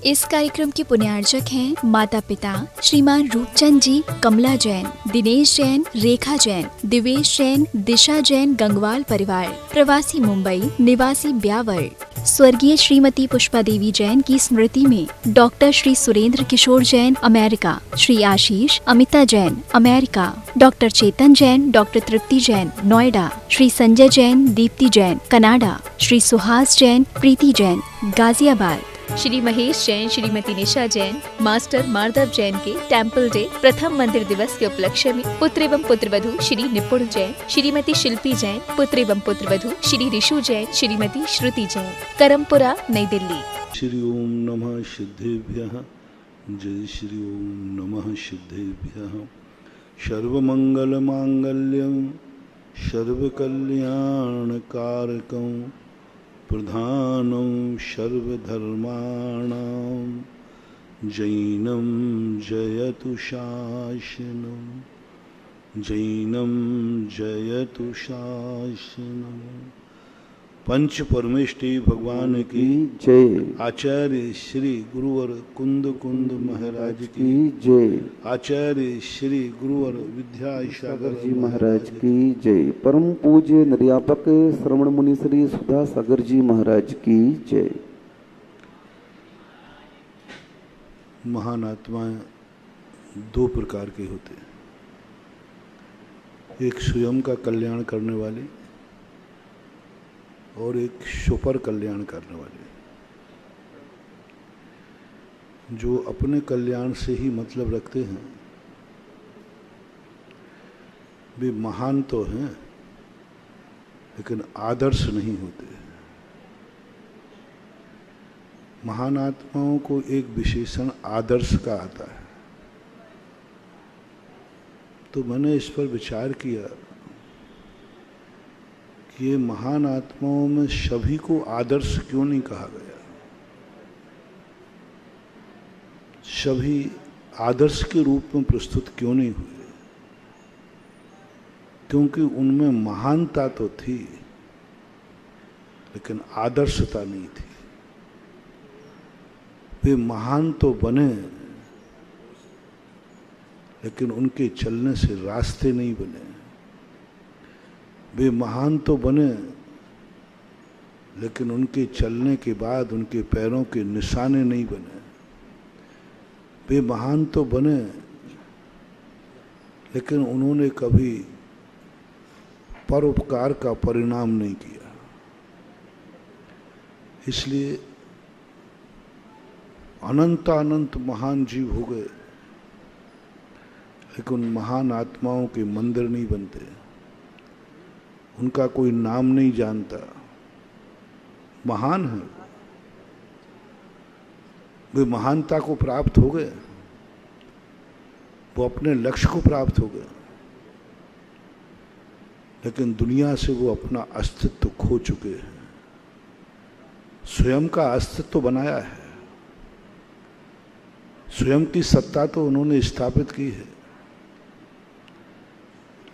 इस कार्यक्रम के पुण्यार्चक हैं माता पिता श्रीमान रूपचंद जी, कमला जैन, दिनेश जैन, रेखा जैन, दिवेश जैन, दिशा जैन, गंगवाल परिवार, प्रवासी मुंबई, निवासी ब्यावर। स्वर्गीय श्रीमती पुष्पा देवी जैन की स्मृति में डॉक्टर श्री सुरेंद्र किशोर Jain, America, Shri Ashish Amita Jain, America, doctor चेतन जैन, डॉक्टर तृप्ति जैन, नोएडा, श्री संजय जैन, दीप्ति जैन, कनाडा, श्री सुहास जैन, प्रीति जैन, गाजियाबाद, श्री महेश जैन, श्रीमती निशा जैन, मास्टर माधव जैन के टेम्पल डे प्रथम मंदिर दिवस के उपलक्ष्य में पुत्र एवं पुत्रवधू श्री निपुण जैन, श्रीमती शिल्पी जैन, पुत्र एवं पुत्रवधू श्री ऋषु जैन, श्रीमती श्रुति जैन, करमपुरा, नई दिल्ली। श्री ओम नमः सिद्धेभ्यः। जय श्री ओम नमः सिद्धेभ्यः। सर्वमंगल मांगल्यं सर्वकल्याण कारकं प्रधानं सर्वधर्माणां जैनं जयतु शासनं, जैनं जयतु शासनं। पंच परमेष्टि भगवान की जय। आचार्य श्री गुरुवर कुंद कुंद महाराज की जय। आचार्य श्री गुरुवर विद्यासागर जी महाराज की जय। परम पूज्य निर्यापक श्रवण मुनि श्री सुधा सागर जी महाराज की जय। महान आत्माएं दो प्रकार के होते हैं, एक स्वयं का कल्याण करने वाले और एक सुपर कल्याण करने वाले। जो अपने कल्याण से ही मतलब रखते हैं वे महान तो हैं लेकिन आदर्श नहीं होते। महान आत्माओं को एक विशेषण आदर्श का आता है। तो मैंने इस पर विचार किया कि ये महान आत्माओं में सभी को आदर्श क्यों नहीं कहा गया। सभी आदर्श के रूप में प्रस्तुत क्यों नहीं हुए? क्योंकि उनमें महानता तो थी लेकिन आदर्शता नहीं थी। वे महान तो बने लेकिन उनके चलने से रास्ते नहीं बने। वे महान तो बने लेकिन उनके चलने के बाद उनके पैरों के निशाने नहीं बने। वे महान तो बने लेकिन उन्होंने कभी परोपकार का परिणाम नहीं किया। इसलिए अनंत अनंत महान जीव हो गए लेकिन महान आत्माओं के मंदिर नहीं बनते, उनका कोई नाम नहीं जानता। महान है, वे महानता को प्राप्त हो गए, वो अपने लक्ष्य को प्राप्त हो गए, लेकिन दुनिया से वो अपना अस्तित्व खो चुके हैं। स्वयं का अस्तित्व बनाया है, स्वयं की सत्ता तो उन्होंने स्थापित की है,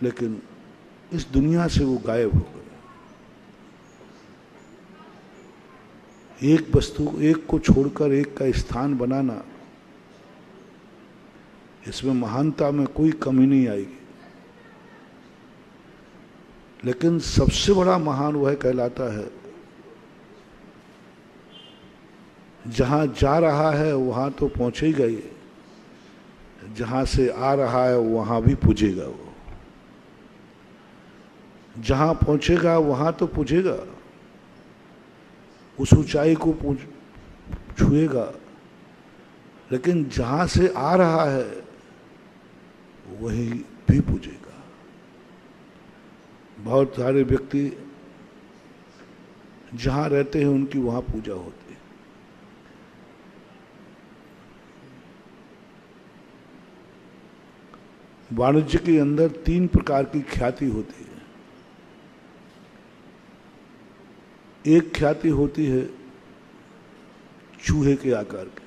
लेकिन इस दुनिया से वो गायब हो गए। एक वस्तु, एक को छोड़कर एक का स्थान बनाना, इसमें महानता में कोई कमी नहीं आएगी। लेकिन सबसे बड़ा महान वह कहलाता है जहां जा रहा है वहां तो पहुंचेगा ही, जहां से आ रहा है वहां भी पूजेगा। वो जहां पहुंचेगा वहां तो पूजेगा, उस ऊंचाई को छुएगा, लेकिन जहां से आ रहा है वही भी पूजेगा। बहुत सारे व्यक्ति जहां रहते हैं उनकी वहां पूजा होती है। वाणिज्य के अंदर तीन प्रकार की ख्याति होती है। एक ख्याति होती है चूहे के आकार की,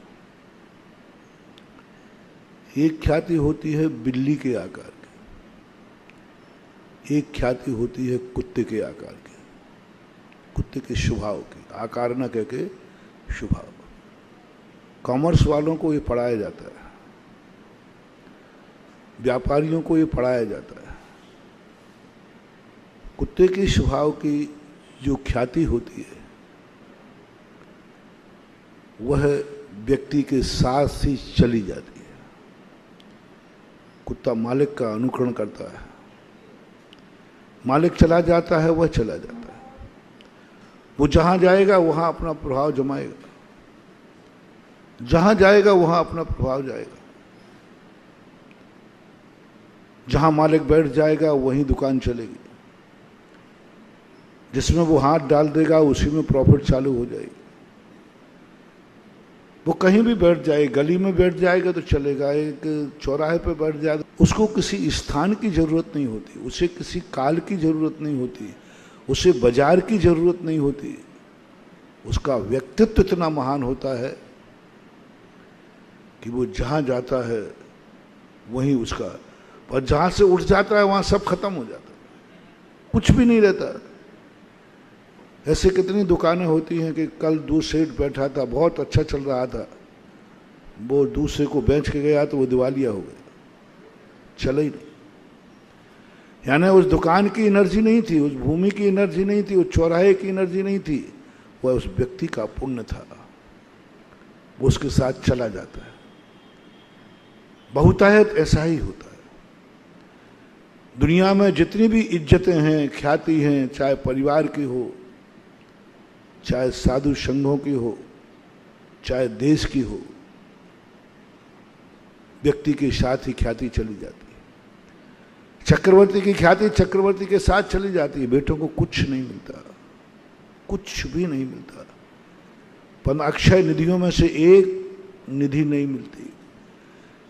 एक ख्याति होती है बिल्ली के आकार की, एक ख्याति होती है कुत्ते के आकार की, कुत्ते के स्वभाव की, आकार न कह के स्वभाव। कॉमर्स वालों को ये पढ़ाया जाता है, व्यापारियों को ये पढ़ाया जाता है। कुत्ते के स्वभाव की जो ख्याति होती है वह व्यक्ति के साथ ही चली जाती है। कुत्ता मालिक का अनुकरण करता है, मालिक चला जाता है वह चला जाता है, वो जहां जाएगा वहां अपना प्रभाव जमाएगा, जहां जाएगा वहां अपना प्रभाव जाएगा, जहां मालिक बैठ जाएगा वहीं दुकान चलेगी, जिसमें वो हाथ डाल देगा उसी में प्रॉफिट चालू हो जाएगी। वो कहीं भी बैठ जाए, गली में बैठ जाएगा तो चलेगा, एक चौराहे पे बैठ जाएगा, उसको किसी स्थान की जरूरत नहीं होती, उसे किसी काल की जरूरत नहीं होती, उसे बाजार की जरूरत नहीं होती। उसका व्यक्तित्व इतना महान होता है कि वो जहां जाता है वहीं उसका, और जहां से उठ जाता है वहां सब खत्म हो जाता है, कुछ भी नहीं रहता। ऐसे कितनी दुकानें होती हैं कि कल दूसरा सेठ बैठा था, बहुत अच्छा चल रहा था, वो दूसरे को बेच के गया तो वो दिवालिया हो गया, चला ही नहीं। यानी उस दुकान की एनर्जी नहीं थी, उस भूमि की एनर्जी नहीं थी, उस चौराहे की एनर्जी नहीं थी, वह उस व्यक्ति का पुण्य था, वो उसके साथ चला जाता है। बहुतायत ऐसा ही होता है। दुनिया में जितनी भी इज्जतें हैं, ख्याति हैं, चाहे परिवार की हो, चाहे साधु संघों की हो, चाहे देश की हो, व्यक्ति के साथ ही ख्याति चली जाती है। चक्रवर्ती की ख्याति चक्रवर्ती के साथ चली जाती है, बेटों को कुछ नहीं मिलता, कुछ भी नहीं मिलता। पर अक्षय निधियों में से एक निधि नहीं मिलती,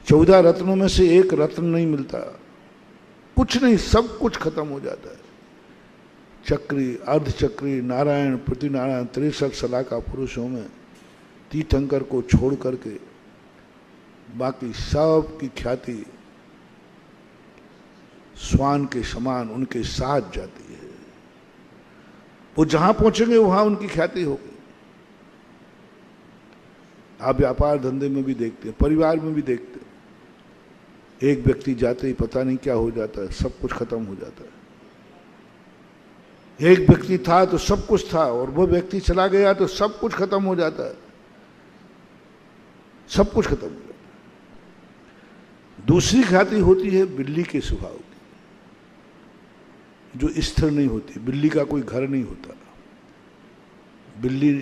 14 रत्नों में से एक रत्न नहीं मिलता, कुछ नहीं, सब कुछ खत्म हो जाता है। चक्री, अर्धचक्री, नारायण, प्रतिनारायण, 63 सलाका पुरुषों में तीर्थंकर को छोड़ करके बाकी सब की ख्याति स्वान के समान उनके साथ जाती है। वो जहां पहुंचेंगे वहां उनकी ख्याति होगी। आप व्यापार धंधे में भी देखते हैं, परिवार में भी देखते हैं, एक व्यक्ति जाते ही पता नहीं क्या हो जाता है, सब कुछ खत्म हो जाता है। एक व्यक्ति था तो सब कुछ था, और वो व्यक्ति चला गया तो सब कुछ खत्म हो जाता है, सब कुछ खत्म हो जाता है। दूसरी ख्याति होती है बिल्ली के स्वभाव की, जो स्थिर नहीं होती। बिल्ली का कोई घर नहीं होता। बिल्ली,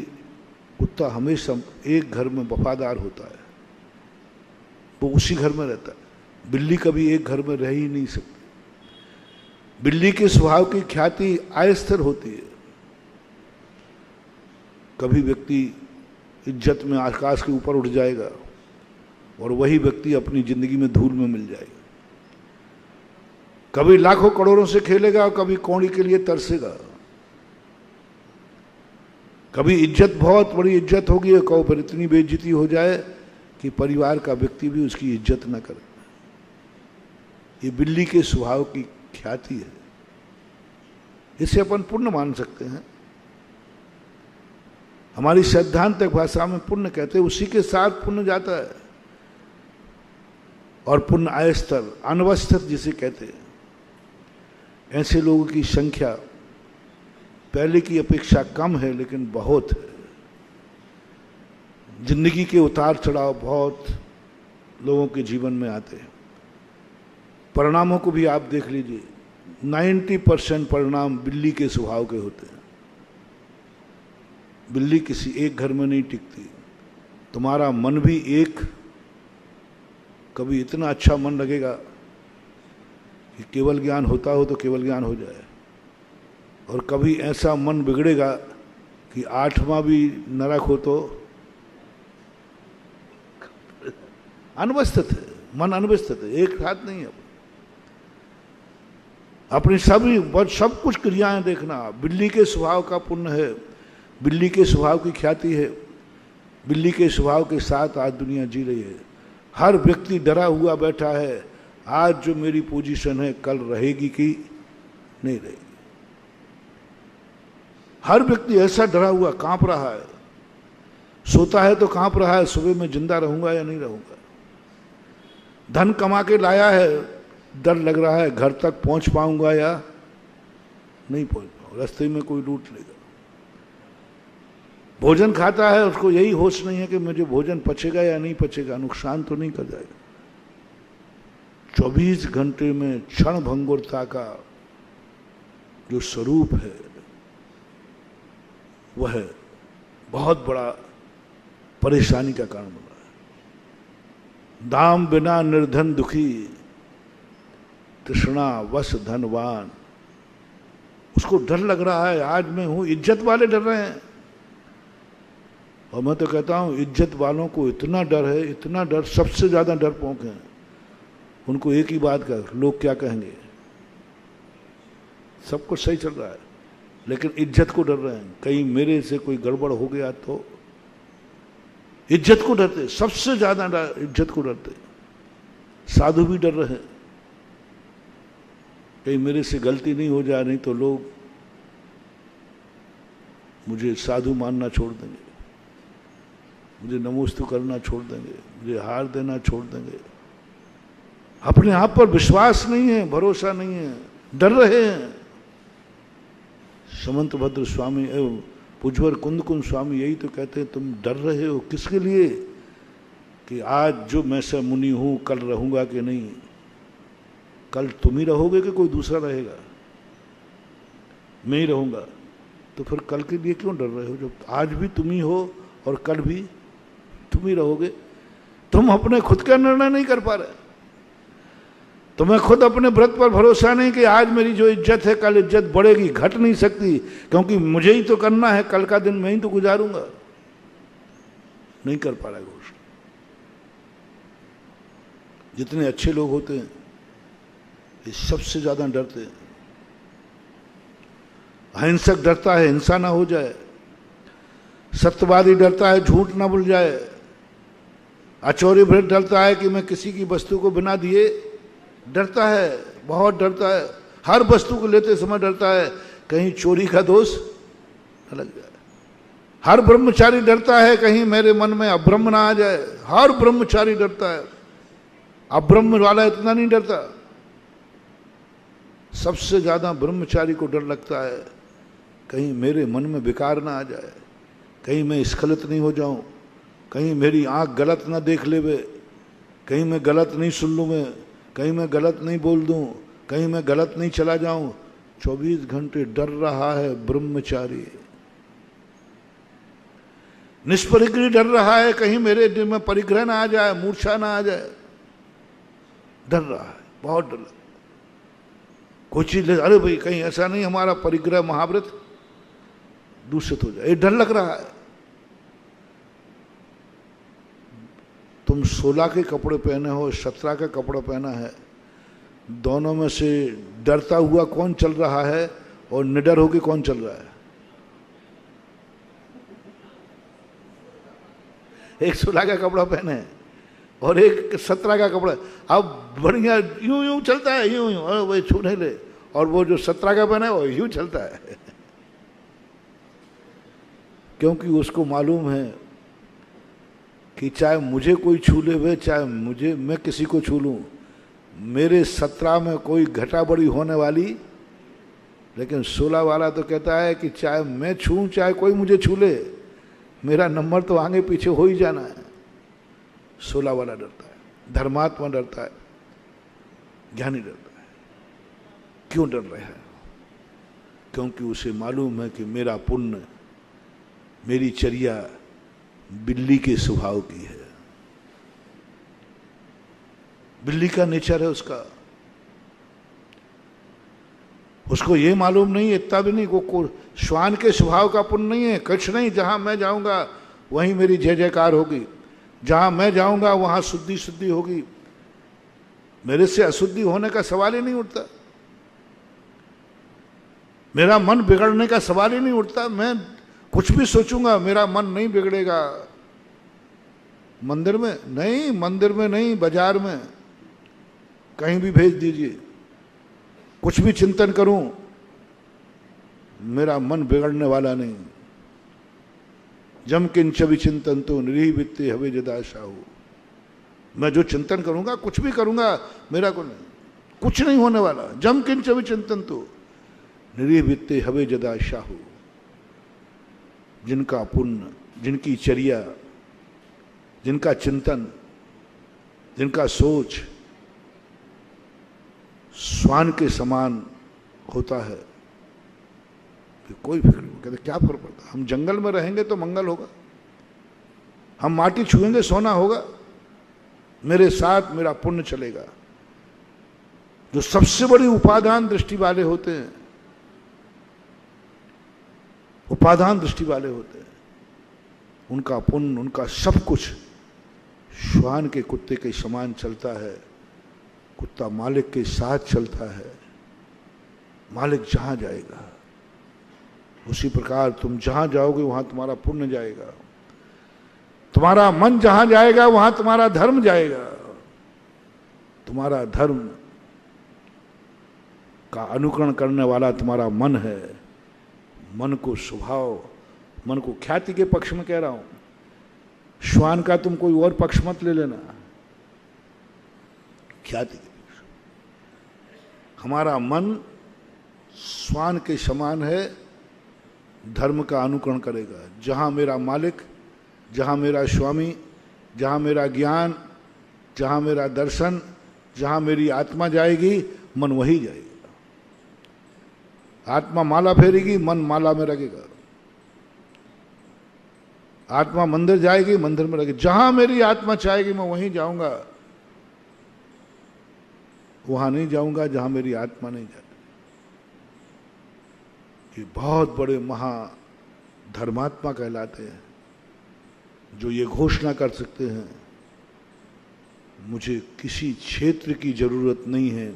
कुत्ता हमेशा एक घर में वफादार होता है, वो उसी घर में रहता है। बिल्ली कभी एक घर में रह ही नहीं सकती। बिल्ली के स्वभाव की ख्याति अस्थिर होती है। कभी व्यक्ति इज्जत में आकाश के ऊपर उठ जाएगा और वही व्यक्ति अपनी जिंदगी में धूल में मिल जाएगा। कभी लाखों करोड़ों से खेलेगा और कभी कौड़ी के लिए तरसेगा। कभी इज्जत, बहुत बड़ी इज्जत होगी और कहो पर इतनी बेइज्जती हो जाए कि परिवार का व्यक्ति भी उसकी इज्जत न करे। ये बिल्ली के स्वभाव की ख्याति है। इसे अपन पुण्य मान सकते हैं। हमारी सैद्धांतिक भाषा में पुण्य कहते हैं, उसी के साथ पुण्य जाता है। और पुण्य आयस्तर, अनवस्थित जिसे कहते हैं, ऐसे लोगों की संख्या पहले की अपेक्षा कम है, लेकिन बहुत है। जिंदगी के उतार चढ़ाव बहुत लोगों के जीवन में आते हैं। परिणामों को भी आप देख लीजिए, 90% परिणाम बिल्ली के स्वभाव के होते हैं। बिल्ली किसी एक घर में नहीं टिकती। तुम्हारा मन भी एक, कभी इतना अच्छा मन लगेगा कि केवल ज्ञान होता हो तो केवल ज्ञान हो जाए, और कभी ऐसा मन बिगड़ेगा कि 8वां भी नरक हो तो अनवस्थित है, मन अनवस्थित है, एक साथ नहीं है। अपनी सब कुछ क्रियाएं देखना। बिल्ली के स्वभाव का पुण्य है, बिल्ली के स्वभाव की ख्याति है, बिल्ली के स्वभाव के साथ आज दुनिया जी रही है। हर व्यक्ति डरा हुआ बैठा है, आज जो मेरी पोजीशन है कल रहेगी कि नहीं रहेगी। हर व्यक्ति ऐसा डरा हुआ कांप रहा है। सोता है तो कांप रहा है, सुबह में जिंदा रहूंगा या नहीं रहूंगा। धन कमा के लाया है, डर लग रहा है घर तक पहुंच पाऊंगा या नहीं पहुंच पाऊंगा, रास्ते में कोई लूट लेगा। भोजन खाता है, उसको यही होश नहीं है कि मुझे भोजन पचेगा या नहीं पचेगा, नुकसान तो नहीं कर जाएगा। 24 घंटे में क्षण भंगुरता का जो स्वरूप है वह बहुत बड़ा परेशानी का कारण बना है। दाम बिना निर्धन दुखी, तृष्णा वश धनवान। उसको डर लग रहा है, आज मैं हूं, इज्जत वाले डर रहे हैं। और मैं तो कहता हूं इज्जत वालों को इतना डर है, इतना डर, सबसे ज्यादा डरपोक हैं। उनको एक ही बात का, लोग क्या कहेंगे। सब कुछ सही चल रहा है लेकिन इज्जत को डर रहे हैं, कहीं मेरे से कोई गड़बड़ हो गया तो। इज्जत को डरते, सबसे ज्यादा इज्जत को डरते। साधु भी डर रहे हैं, कहीं मेरे से गलती नहीं हो जाए, नहीं तो लोग मुझे साधु मानना छोड़ देंगे, मुझे नमोस्तु करना छोड़ देंगे, मुझे हार देना छोड़ देंगे। अपने आप पर विश्वास नहीं है, भरोसा नहीं है, डर रहे हैं। समंत भद्र स्वामी पुजवर कुंद स्वामी यही तो कहते हैं, तुम डर रहे हो किसके लिए? कि आज जो मैं से मुनि हूं, कल रहूंगा कि नहीं। कल तुम ही रहोगे कि कोई दूसरा रहेगा? मैं ही रहूंगा। तो फिर कल के लिए क्यों डर रहे हो, जब आज भी तुम ही हो और कल भी तुम ही रहोगे? तुम अपने खुद का निर्णय नहीं कर पा रहे। तुम्हें खुद अपने व्रत पर भरोसा नहीं कि आज मेरी जो इज्जत है कल इज्जत बढ़ेगी, घट नहीं सकती, क्योंकि मुझे ही तो करना है, कल का दिन मैं ही तो गुजारूंगा। नहीं कर पा रहा घोषणा। जितने अच्छे लोग होते हैं ये सबसे ज्यादा डरते हैं। अहिंसक डरता है हिंसा ना हो जाए, सत्यवादी डरता है झूठ ना भूल जाए, अचौरी भ्रष्ट डरता है कि मैं किसी की वस्तु को बिना दिए, डरता है, बहुत डरता है। हर वस्तु को लेते समय डरता है कहीं चोरी का दोष न लग जाए। हर ब्रह्मचारी डरता है कहीं मेरे मन में अब्रह्म ना आ जाए। हर ब्रह्मचारी डरता है, अब्रह्म वाला इतना नहीं डरता। सबसे ज्यादा ब्रह्मचारी को डर लगता है कहीं मेरे मन में विकार ना आ जाए, कहीं मैं स्खलित नहीं हो जाऊं, कहीं मेरी आंख गलत ना देख लेवे, कहीं मैं गलत नहीं सुन लूं, मैं कहीं मैं गलत नहीं बोल दूं, कहीं मैं गलत नहीं चला जाऊं। 24 घंटे डर रहा है ब्रह्मचारी। निष्परिग्रही डर रहा है कहीं मेरे दिल में परिग्रह ना आ जाए, मूर्छा ना आ जाए। डर रहा है, बहुत डर। कोई चीज अरे भाई कहीं ऐसा नहीं हमारा परिग्रह महाव्रत दूषित हो जाए, ये डर लग रहा है। तुम 16 के कपड़े पहने हो, 17 का कपड़ा पहना है, दोनों में से डरता हुआ कौन चल रहा है और निडर होकर कौन चल रहा है? एक 16 का कपड़ा पहने और एक 17 का कपड़ा। अब बढ़िया यूं यूं चलता है, यूं यूं, वो छू नहीं ले, और वो जो 17 का पहना है वो यूं चलता है। क्योंकि उसको मालूम है कि चाहे मुझे कोई छू ले वे, चाहे मैं किसी को छू लूं, मेरे 17 में कोई घटा बड़ी होने वाली, लेकिन 16 वाला तो कहता है कि चाहे मैं छूं चाहे कोई मुझे छू ले, मेरा नंबर तो आगे पीछे हो ही जाना है। 16 वाला डरता है, धर्मात्मा डरता है, ज्ञानी डरता है। क्यों डर रहा है? क्योंकि उसे मालूम है कि मेरा पुण्य, मेरी चर्या बिल्ली के स्वभाव की है। बिल्ली का नेचर है उसका। उसको ये मालूम नहीं, इतना भी नहीं, को श्वान के स्वभाव का पुण्य नहीं है, कुछ नहीं। जहां मैं जाऊंगा वहीं मेरी जय जयकार होगी, जहां मैं जाऊंगा वहां शुद्धि शुद्धि होगी, मेरे से अशुद्धि होने का सवाल ही नहीं उठता, मेरा मन बिगड़ने का सवाल ही नहीं उठता। मैं कुछ भी सोचूंगा मेरा मन नहीं बिगड़ेगा। मंदिर में नहीं, मंदिर में नहीं, बाजार में कहीं भी भेज दीजिए, कुछ भी चिंतन करूं, मेरा मन बिगड़ने वाला नहीं। जम किंच विचिंतंतो निरीह वित्ते हवे जदा साहू। मैं जो चिंतन करूंगा, कुछ भी करूंगा, मेरा को नहीं, कुछ नहीं होने वाला। जम किंच विचिंतंतो निरीह वित्ते हवे जदा साहू। जिनका पुण्य, जिनकी चर्या, जिनका चिंतन, जिनका सोच स्वान के समान होता है, फिर कोई फिक्र नहीं। कहते क्या फर्क पड़ता, हम जंगल में रहेंगे तो मंगल होगा, हम माटी छुएंगे सोना होगा, मेरे साथ मेरा पुण्य चलेगा। जो सबसे बड़ी उपादान दृष्टि वाले होते हैं, उपादान दृष्टि वाले होते हैं, उनका पुण्य, उनका सब कुछ श्वान के कुत्ते के समान चलता है। कुत्ता मालिक के साथ चलता है, मालिक जहां जाएगा उसी प्रकार तुम जहां जाओगे वहां तुम्हारा पुण्य जाएगा। तुम्हारा मन जहां जाएगा वहां तुम्हारा धर्म जाएगा। तुम्हारा धर्म का अनुकरण करने वाला तुम्हारा मन है। मन को स्वभाव, मन को ख्याति के पक्ष में कह रहा हूं, श्वान का तुम कोई और पक्ष मत ले लेना, ख्याति के पक्ष। हमारा मन श्वान के समान है, धर्म का अनुकरण करेगा। जहां मेरा मालिक, जहां मेरा स्वामी, जहां मेरा ज्ञान, जहां मेरा दर्शन, जहां मेरी आत्मा जाएगी, मन वही जाएगा। आत्मा माला फेरेगी, मन माला में लगेगा। आत्मा मंदिर जाएगी, मंदिर में लगेगी। जहां मेरी आत्मा चाहेगी मैं वहीं जाऊंगा, वहां नहीं जाऊंगा जहां मेरी आत्मा नहीं जाती। ये बहुत बड़े महा धर्मात्मा कहलाते हैं, जो ये घोषणा कर सकते हैं, मुझे किसी क्षेत्र की जरूरत नहीं है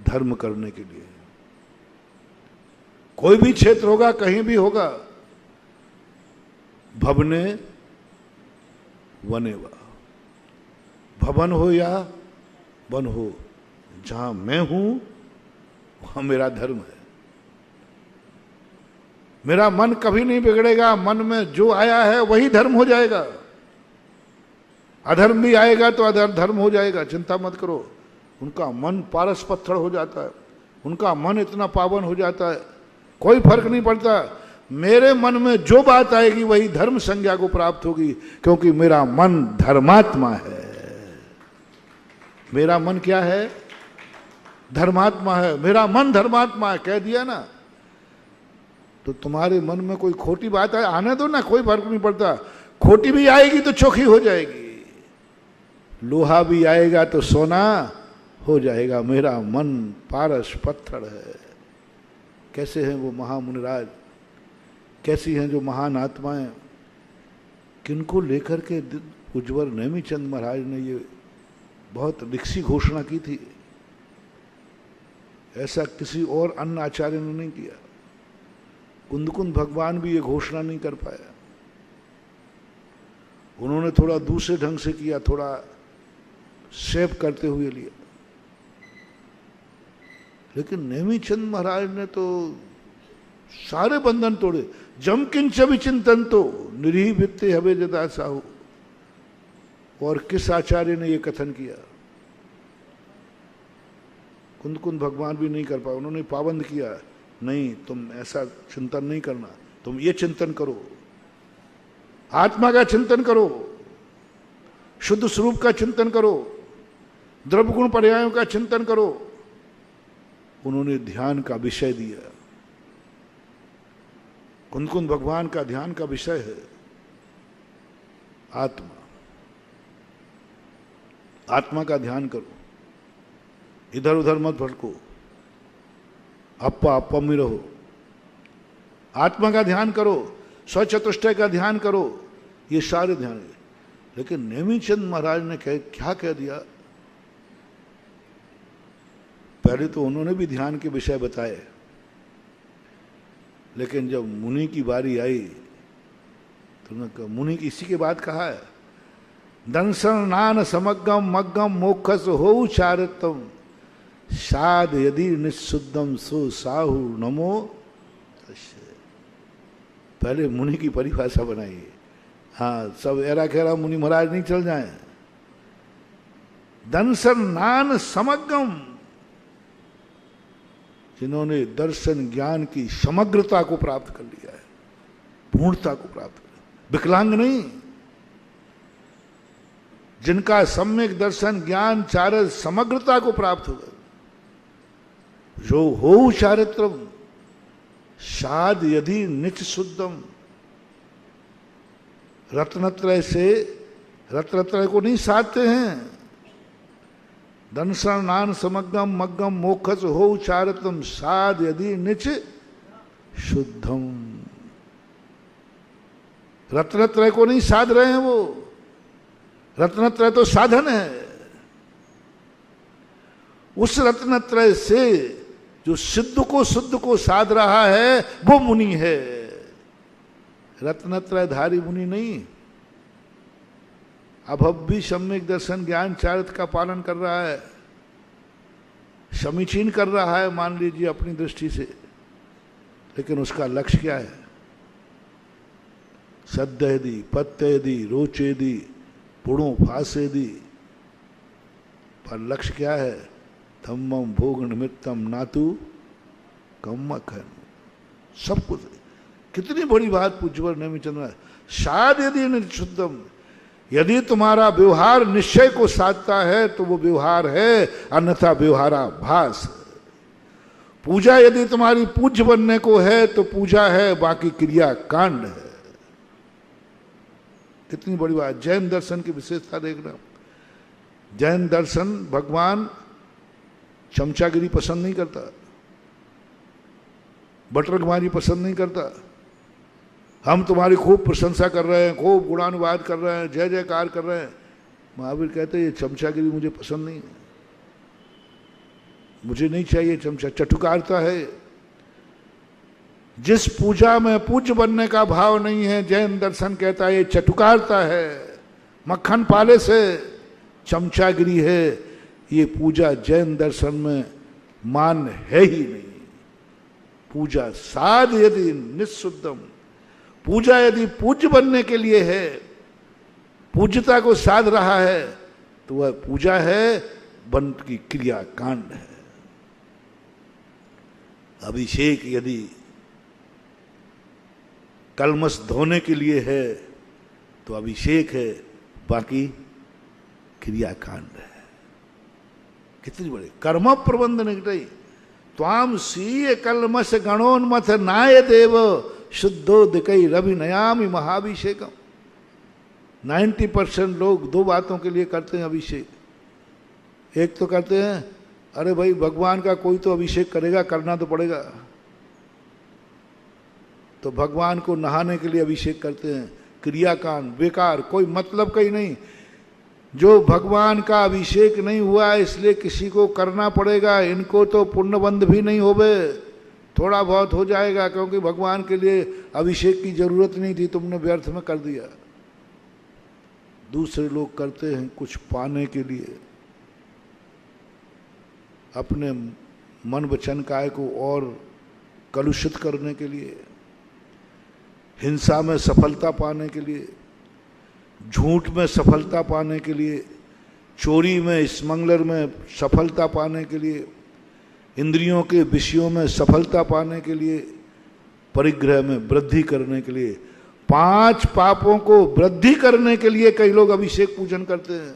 धर्म करने के लिए। कोई भी क्षेत्र होगा, कहीं भी होगा, भवने वने वा, भवन हो या वन हो, जहां मैं हूं वहां मेरा धर्म है। मेरा मन कभी नहीं बिगड़ेगा। मन में जो आया है वही धर्म हो जाएगा। अधर्म भी आएगा तो धर्म हो जाएगा, चिंता मत करो। उनका मन पारस पत्थर हो जाता है, उनका मन इतना पावन हो जाता है, कोई फर्क नहीं पड़ता। मेरे मन में जो बात आएगी वही धर्म संज्ञा को प्राप्त होगी, क्योंकि मेरा मन धर्मात्मा है। मेरा मन क्या है? धर्मात्मा है। मेरा मन धर्मात्मा है, कह दिया ना। तो तुम्हारे मन में कोई खोटी बात है, आने दो ना, कोई फर्क नहीं पड़ता। खोटी भी आएगी तो चोखी हो जाएगी, लोहा भी आएगा तो सोना हो जाएगा। मेरा मन पारस पत्थर है। कैसे हैं वो महामुनिराज, कैसी हैं जो महान आत्माएं, किनको लेकर के उज्ज्वल नेमीचंद महाराज ने ये बहुत लिखसी घोषणा की थी। ऐसा किसी और अन्य आचार्य ने नहीं किया। कुंदकुंद भगवान भी ये घोषणा नहीं कर पाया। उन्होंने थोड़ा दूसरे ढंग से किया, थोड़ा सेव करते हुए लिया। लेकिन नेमीचंद महाराज ने तो सारे बंधन तोड़े। जम किंच विचिंतन तो निरीह वित्ते हवे जदा साहू। और किस आचार्य ने यह कथन किया? कुंदकुंद भगवान भी नहीं कर पाए। उन्होंने पाबंद किया, नहीं तुम ऐसा चिंतन नहीं करना, तुम ये चिंतन करो, आत्मा का चिंतन करो, शुद्ध स्वरूप का चिंतन करो, द्रव्य गुण पर्यायों का चिंतन करो। उन्होंने ध्यान का विषय दिया। कुंदकुंद भगवान का ध्यान का विषय है आत्मा। आत्मा का ध्यान करो, इधर उधर मत भटको, अप्पा अप्पा में रहो। आत्मा का ध्यान करो, स्वचतुष्टय का ध्यान करो, ये सारे ध्यान है। लेकिन नेमीचंद महाराज ने क्या कह दिया? पहले तो उन्होंने भी ध्यान के विषय बताए, लेकिन जब मुनि की बारी आई तो उन्होंने कहा, मुनि की इसी के बाद कहा है, दंसन नान समग्गम मग्गम मोक्षस हो चारितम साध यदि निशुद्धम सो साहु नमो तस्य। पहले मुनि की परिभाषा बनाई। हाँ, सब एरा खेरा मुनि महाराज नहीं चल जाए। दर्शन नान समग्रम, जिन्होंने दर्शन ज्ञान की समग्रता को प्राप्त कर लिया है, पूर्णता को प्राप्त कर लिया, विकलांग नहीं, जिनका सम्यक दर्शन ज्ञान चारज समग्रता को प्राप्त होगा। जो हो चारित्रम साध यदि निच शुद्धम, रत्नत्रय से रत्नत्रय को नहीं साधते हैं। दंसन नान समग्रम मग्गम मोक्षस हो चारित्रम साध यदि निच शुद्धम, रत्नत्रय को नहीं साध रहे हैं वो। रत्नत्रय तो साधन है। उस रत्नत्रय से जो सिद्ध को शुद्ध को साध रहा है वो मुनि है, रत्नत्रयधारी मुनि नहीं। अब भी सम्यक दर्शन ज्ञान चारित्र का पालन कर रहा है, समीचीन कर रहा है, मान लीजिए अपनी दृष्टि से, लेकिन उसका लक्ष्य क्या है? सद्यदि पत्यदि रोचेदि पुणो फासेदि, पर लक्ष्य क्या है? धम्मम भोग निमित्तम नातु कम्मखन, सब कुछ। कितनी बड़ी बात पूज्यवर नेमिचंद्र। शाद यदि शुद्धम, यदि तुम्हारा व्यवहार निश्चय को साधता है तो वो व्यवहार है, अन्यथा व्यवहाराभास। पूजा यदि तुम्हारी पूज्य बनने को है तो पूजा है, बाकी क्रिया कांड है। कितनी बड़ी बात। जैन दर्शन की विशेषता देखना। जैन दर्शन भगवान चमचागिरी पसंद नहीं करता, बटरगमारी पसंद नहीं करता। हम तुम्हारी खूब प्रशंसा कर रहे हैं, खूब गुणानुवाद कर रहे हैं, जय जयकार कर रहे हैं। महावीर कहते हैं ये चमचागिरी मुझे पसंद नहीं है, मुझे नहीं चाहिए चमचा। चटुकारता है। जिस पूजा में पूज्य बनने का भाव नहीं है, जैन दर्शन कहता है ये चटुकारता है, मक्खन पाले से चमचागिरी है। ये पूजा जैन दर्शन में मान है ही नहीं। पूजा साध यदि निःशुद्धम, पूजा यदि पूज्य बनने के लिए है, पूज्यता को साध रहा है, तो वह पूजा है, बन की क्रिया कांड है। अभिषेक यदि कलमश धोने के लिए है तो अभिषेक है, बाकी क्रियाकांड है। कितनी बड़ी कर्म प्रबंध निकटई त्वाम सीय कलमश गणोन्मथ नाय देव शुद्धो दिकई रवि नयामि महाभिषेकम। 90% लोग दो बातों के लिए करते हैं अभिषेक। एक तो करते हैं अरे भाई भगवान का कोई तो अभिषेक करेगा, करना तो पड़ेगा, तो भगवान को नहाने के लिए अभिषेक करते हैं। क्रियाकांड बेकार, कोई मतलब का ही नहीं। जो भगवान का अभिषेक नहीं हुआ इसलिए किसी को करना पड़ेगा। इनको तो पुण्यबंध भी नहीं होवे, थोड़ा बहुत हो जाएगा, क्योंकि भगवान के लिए अभिषेक की जरूरत नहीं थी, तुमने व्यर्थ में कर दिया। दूसरे लोग करते हैं कुछ पाने के लिए, अपने मन वचन काय को और कलुषित करने के लिए, हिंसा में सफलता पाने के लिए, झूठ में सफलता पाने के लिए, चोरी में स्मगलर में सफलता पाने के लिए, इंद्रियों के विषयों में सफलता पाने के लिए, परिग्रह में वृद्धि करने के लिए, 5 पापों को वृद्धि करने के लिए कई लोग अभिषेक पूजन करते हैं।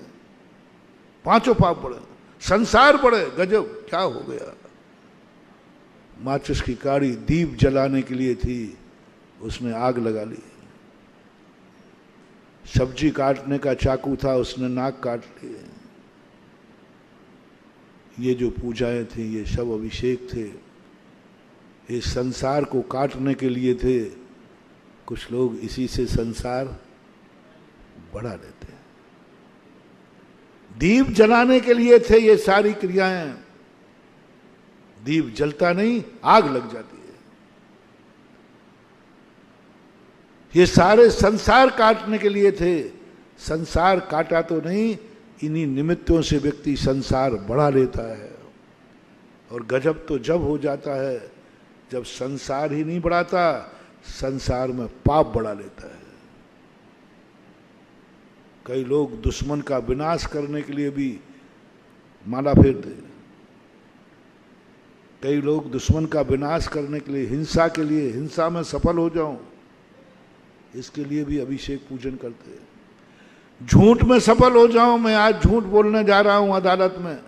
5 पाप बढ़े, संसार बढ़े, गजब क्या हो गया। माचिस की काड़ी दीप जलाने के लिए थी, उसने आग लगा ली। सब्जी काटने का चाकू था, उसने नाक काट लिए। ये जो पूजाएं थी ये सब अभिषेक थे, ये संसार को काटने के लिए थे। कुछ लोग इसी से संसार बढ़ा लेते हैं। दीप जलाने के लिए थे ये सारी क्रियाएं। दीप जलता नहीं, आग लग जाती है। ये सारे संसार काटने के लिए थे। संसार काटा तो नहीं, इन्हीं निमित्तों से व्यक्ति संसार बढ़ा लेता है। और गजब तो जब हो जाता है जब संसार ही नहीं बढ़ाता, संसार में पाप बढ़ा लेता है। कई लोग दुश्मन का विनाश करने के लिए भी माला फेरते हैं। कई लोग दुश्मन का विनाश करने के लिए, हिंसा के लिए, हिंसा में सफल हो जाऊं इसके लिए भी अभिषेक पूजन करते हैं। झूठ में सफल हो जाऊं, मैं आज झूठ बोलने जा रहा हूं अदालत में,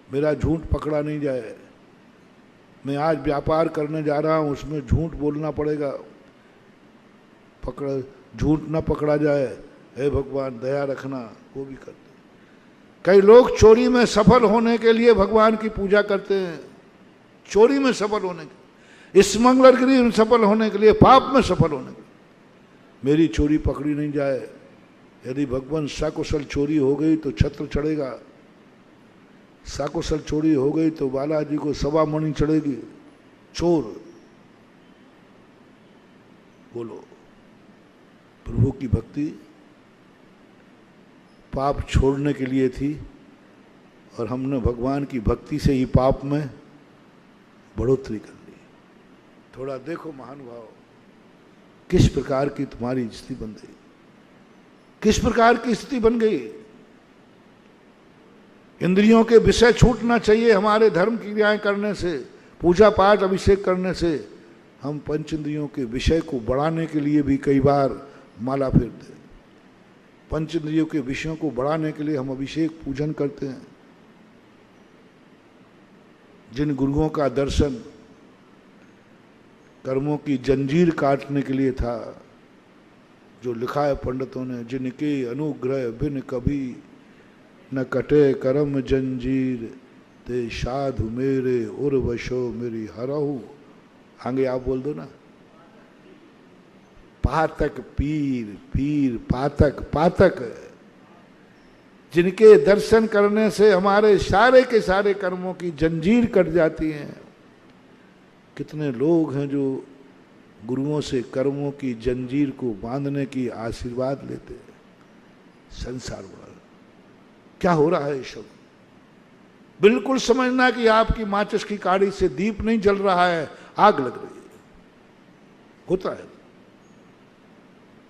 मेरा झूठ पकड़ा नहीं जाए, मैं आज व्यापार करने जा रहा हूं उसमें झूठ बोलना पड़ेगा, झूठ ना पकड़ा जाए, हे भगवान दया रखना, वो भी करते। कई लोग चोरी में सफल होने के लिए भगवान की पूजा करते हैं, चोरी में सफल होने के लिए, स्मगलरगिरी में सफल होने के लिए, पाप में सफल होने के लिए, मेरी चोरी पकड़ी नहीं जाए। यदि भगवान सकुशल चोरी हो गई तो छत्र चढ़ेगा, सकुशल चोरी हो गई तो बालाजी को सवा मणि चढ़ेगी। चोर बोलो, प्रभु की भक्ति पाप छोड़ने के लिए थी और हमने भगवान की भक्ति से ही पाप में बढ़ोतरी कर ली। थोड़ा देखो महानुभाव, किस प्रकार की तुम्हारी स्थिति बन गई, किस प्रकार की स्थिति बन गई। इंद्रियों के विषय छूटना चाहिए हमारे धर्म की क्रियाएं करने से, पूजा पाठ अभिषेक करने से। हम पंच इंद्रियों के विषय को बढ़ाने के लिए भी कई बार माला फेरते हैं, पंच इंद्रियों के विषयों को बढ़ाने के लिए हम अभिषेक पूजन करते हैं। जिन गुरुओं का दर्शन कर्मों की जंजीर काटने के लिए था, जो लिखा है पंडितों ने, जिनके अनुग्रह बिन कभी न कटे कर्म जंजीर, ते साधु मेरे उर्वशो मेरी हरहु। आगे आप बोल दो ना, पातक पीर, पीर पातक, पातक। जिनके दर्शन करने से हमारे सारे के सारे कर्मों की जंजीर कट जाती है। कितने लोग हैं जो गुरुओं से कर्मों की जंजीर को बांधने की आशीर्वाद लेते हैं। संसार बड़ा क्या हो रहा है ये सब, बिल्कुल समझना कि आपकी माचिस की काड़ी से दीप नहीं जल रहा है, आग लग रही है। होता है।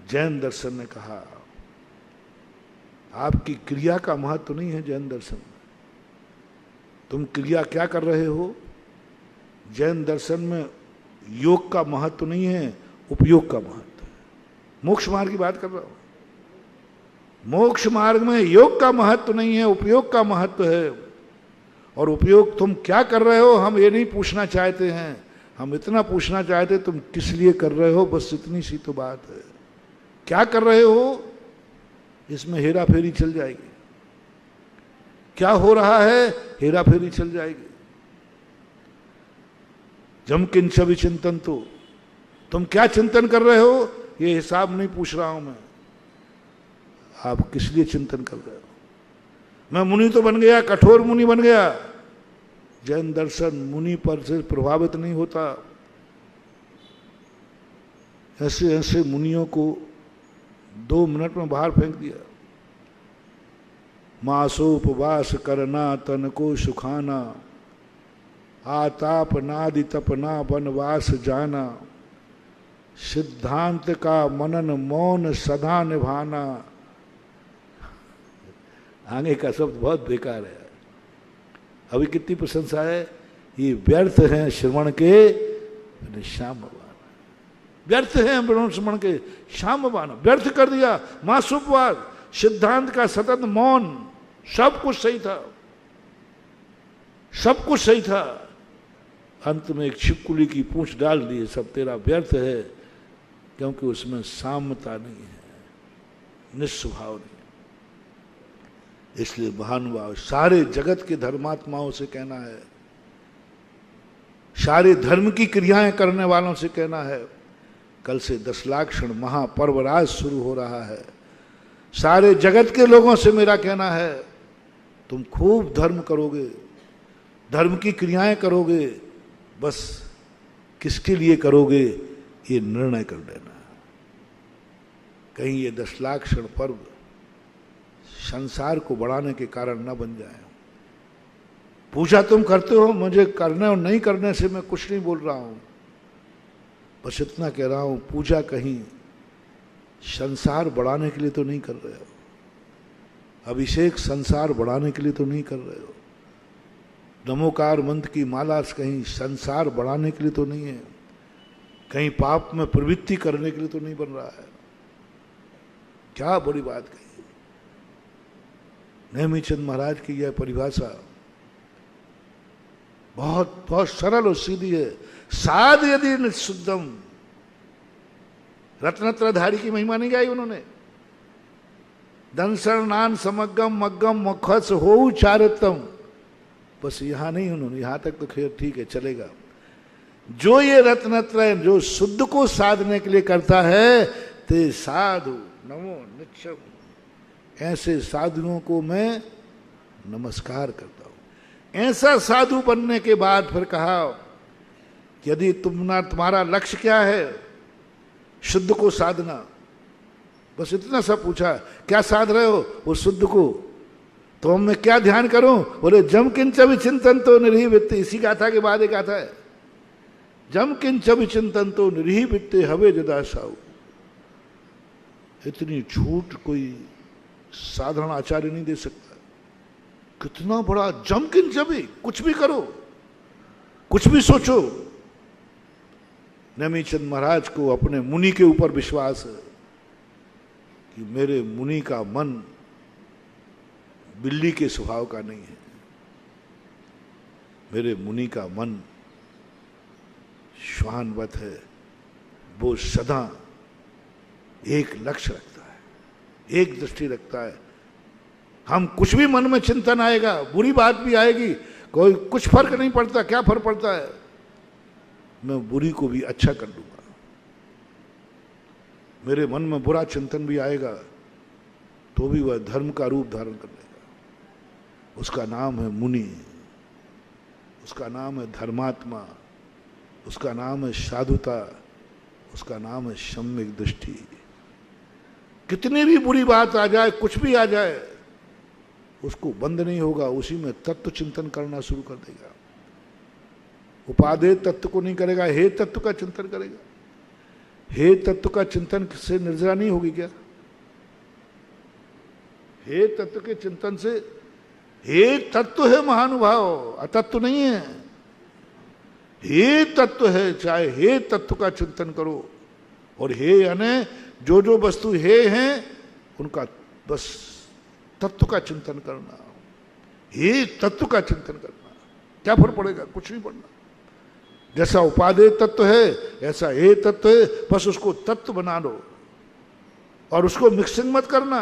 जैन दर्शन ने कहा आपकी क्रिया का महत्व नहीं है जैन दर्शन में, तुम क्रिया क्या कर रहे हो। जैन दर्शन में योग का महत्व नहीं है, उपयोग का महत्व है। मोक्ष मार्ग की बात कर रहा हूं। मोक्ष मार्ग में योग का महत्व नहीं है, उपयोग का महत्व है। और उपयोग तुम क्या कर रहे हो हम ये नहीं पूछना चाहते हैं, हम इतना पूछना चाहते तुम किस लिए कर रहे हो, बस इतनी सी तो बात है। क्या कर रहे हो इसमें हेरा फेरी चल जाएगी। क्या हो रहा है हेरा फेरी चल जाएगी। जम किंच विचिंतन, तो तुम क्या चिंतन कर रहे हो ये हिसाब नहीं पूछ रहा हूं मैं, आप किस लिए चिंतन कर रहे हो। मैं मुनि तो बन गया, कठोर मुनि बन गया। जैन दर्शन मुनि पर से प्रभावित नहीं होता। ऐसे ऐसे मुनियों को 2 मिनट में बाहर फेंक दिया। मासोपवास करना तन को सुखाना, आताप नादि तपना वनवास जाना, सिद्धांत का मनन मौन सदा निभाना। आगे का शब्द बहुत बेकार है। अभी कितनी प्रशंसा है, ये व्यर्थ हैं श्रवण के श्याम बान, व्यर्थ हैं श्रवण के श्याम बान, व्यर्थ कर दिया। मासुपवाद, सिद्धांत का सतत मौन, सब कुछ सही था, सब कुछ सही था। अंत में एक छिपकुली की पूंछ डाल दी, सब तेरा व्यर्थ है, क्योंकि उसमें साम्यता नहीं है, निस्वभाव नहीं। इसलिए महानुभाव सारे जगत के धर्मात्माओं से कहना है, सारे धर्म की क्रियाएं करने वालों से कहना है, कल से 10 लाख क्षण महापर्वराज शुरू हो रहा है। सारे जगत के लोगों से मेरा कहना है, तुम खूब धर्म करोगे, धर्म की क्रियाएं करोगे, बस किसके लिए करोगे ये निर्णय कर लेना। कहीं ये 10 लाख क्षण पर्व संसार को बढ़ाने के कारण न बन जाए। पूजा तुम करते हो, मुझे करने और नहीं करने से मैं कुछ नहीं बोल रहा हूं। बस इतना कह रहा हूं, पूजा कहीं संसार बढ़ाने के लिए तो नहीं कर रहे हो, अभिषेक संसार बढ़ाने के लिए तो नहीं कर रहे हो, नमोकार मंत्र की माला कहीं संसार बढ़ाने के लिए तो नहीं है, कहीं पाप में प्रवृत्ति करने के लिए तो नहीं बन रहा है। क्या बड़ी बात कही। नेमीचंद महाराज की यह परिभाषा बहुत बहुत सरल और सीधी है। साध यदि निशुद्धम, रत्नत्रधारी की महिमा नहीं गाई उन्होंने। दंसरनान समग्गम मग्गम मुखस हो चारतम, बस यहां नहीं उन्होंने, यहां तक तो खैर ठीक है चलेगा। जो ये रत्नत्रय जो शुद्ध को साधने के लिए करता है, ते साधु नमो नित्यम, ऐसे साधुओं को मैं नमस्कार करता हूं। ऐसा साधु बनने के बाद फिर कहा, यदि तुम्हारा लक्ष्य क्या है, शुद्ध को साधना, बस इतना सा पूछा, क्या साध रहे हो, वो शुद्ध को, तो मैं क्या ध्यान करूं, बोले जम किंच विचिंतन तो निरीह वित्त। इसी गाथा के बाद एक गाथा है, जम किंच विचिंतन तो निरीह वित्ते हवे जदा साऊ। इतनी छूट कोई साधारण आचार्य नहीं दे सकता। कितना बड़ा जम किंच भी, कुछ भी करो, कुछ भी सोचो। नेमीचंद महाराज को अपने मुनि के ऊपर विश्वास है कि मेरे मुनि का मन बिल्ली के स्वभाव का नहीं है, मेरे मुनि का मन श्वानवत है, वो सदा एक लक्ष्य रखता है, एक दृष्टि रखता है। हम कुछ भी मन में चिंतन आएगा, बुरी बात भी आएगी, कोई कुछ फर्क नहीं पड़ता, क्या फर्क पड़ता है, मैं बुरी को भी अच्छा कर लूंगा। मेरे मन में बुरा चिंतन भी आएगा तो भी वह धर्म का रूप धारण कर लेगा। उसका नाम है मुनि, उसका नाम है धर्मात्मा, उसका नाम है साधुता, उसका नाम है सम्यक दृष्टि। कितनी भी बुरी बात आ जाए, कुछ भी आ जाए, उसको बंद नहीं होगा, उसी में तत्व चिंतन करना शुरू कर देगा। उपादेय तत्व को नहीं करेगा, हे तत्व का चिंतन करेगा। हे तत्व का चिंतन से निर्जरा नहीं होगी क्या? हे तत्व के चिंतन से, हे तत्व है महानुभाव, अतत्व नहीं है, हे तत्व है। चाहे हे तत्व का चिंतन करो, और हे यानी जो जो वस्तु हे हैं उनका बस तत्व का चिंतन करना, हे तत्व का चिंतन करना। क्या फर्क पड़ेगा? कुछ नहीं पड़ना। जैसा उपादेय तत्व है ऐसा हे तत्व है, बस उसको तत्व बना लो और उसको मिक्सिंग मत करना।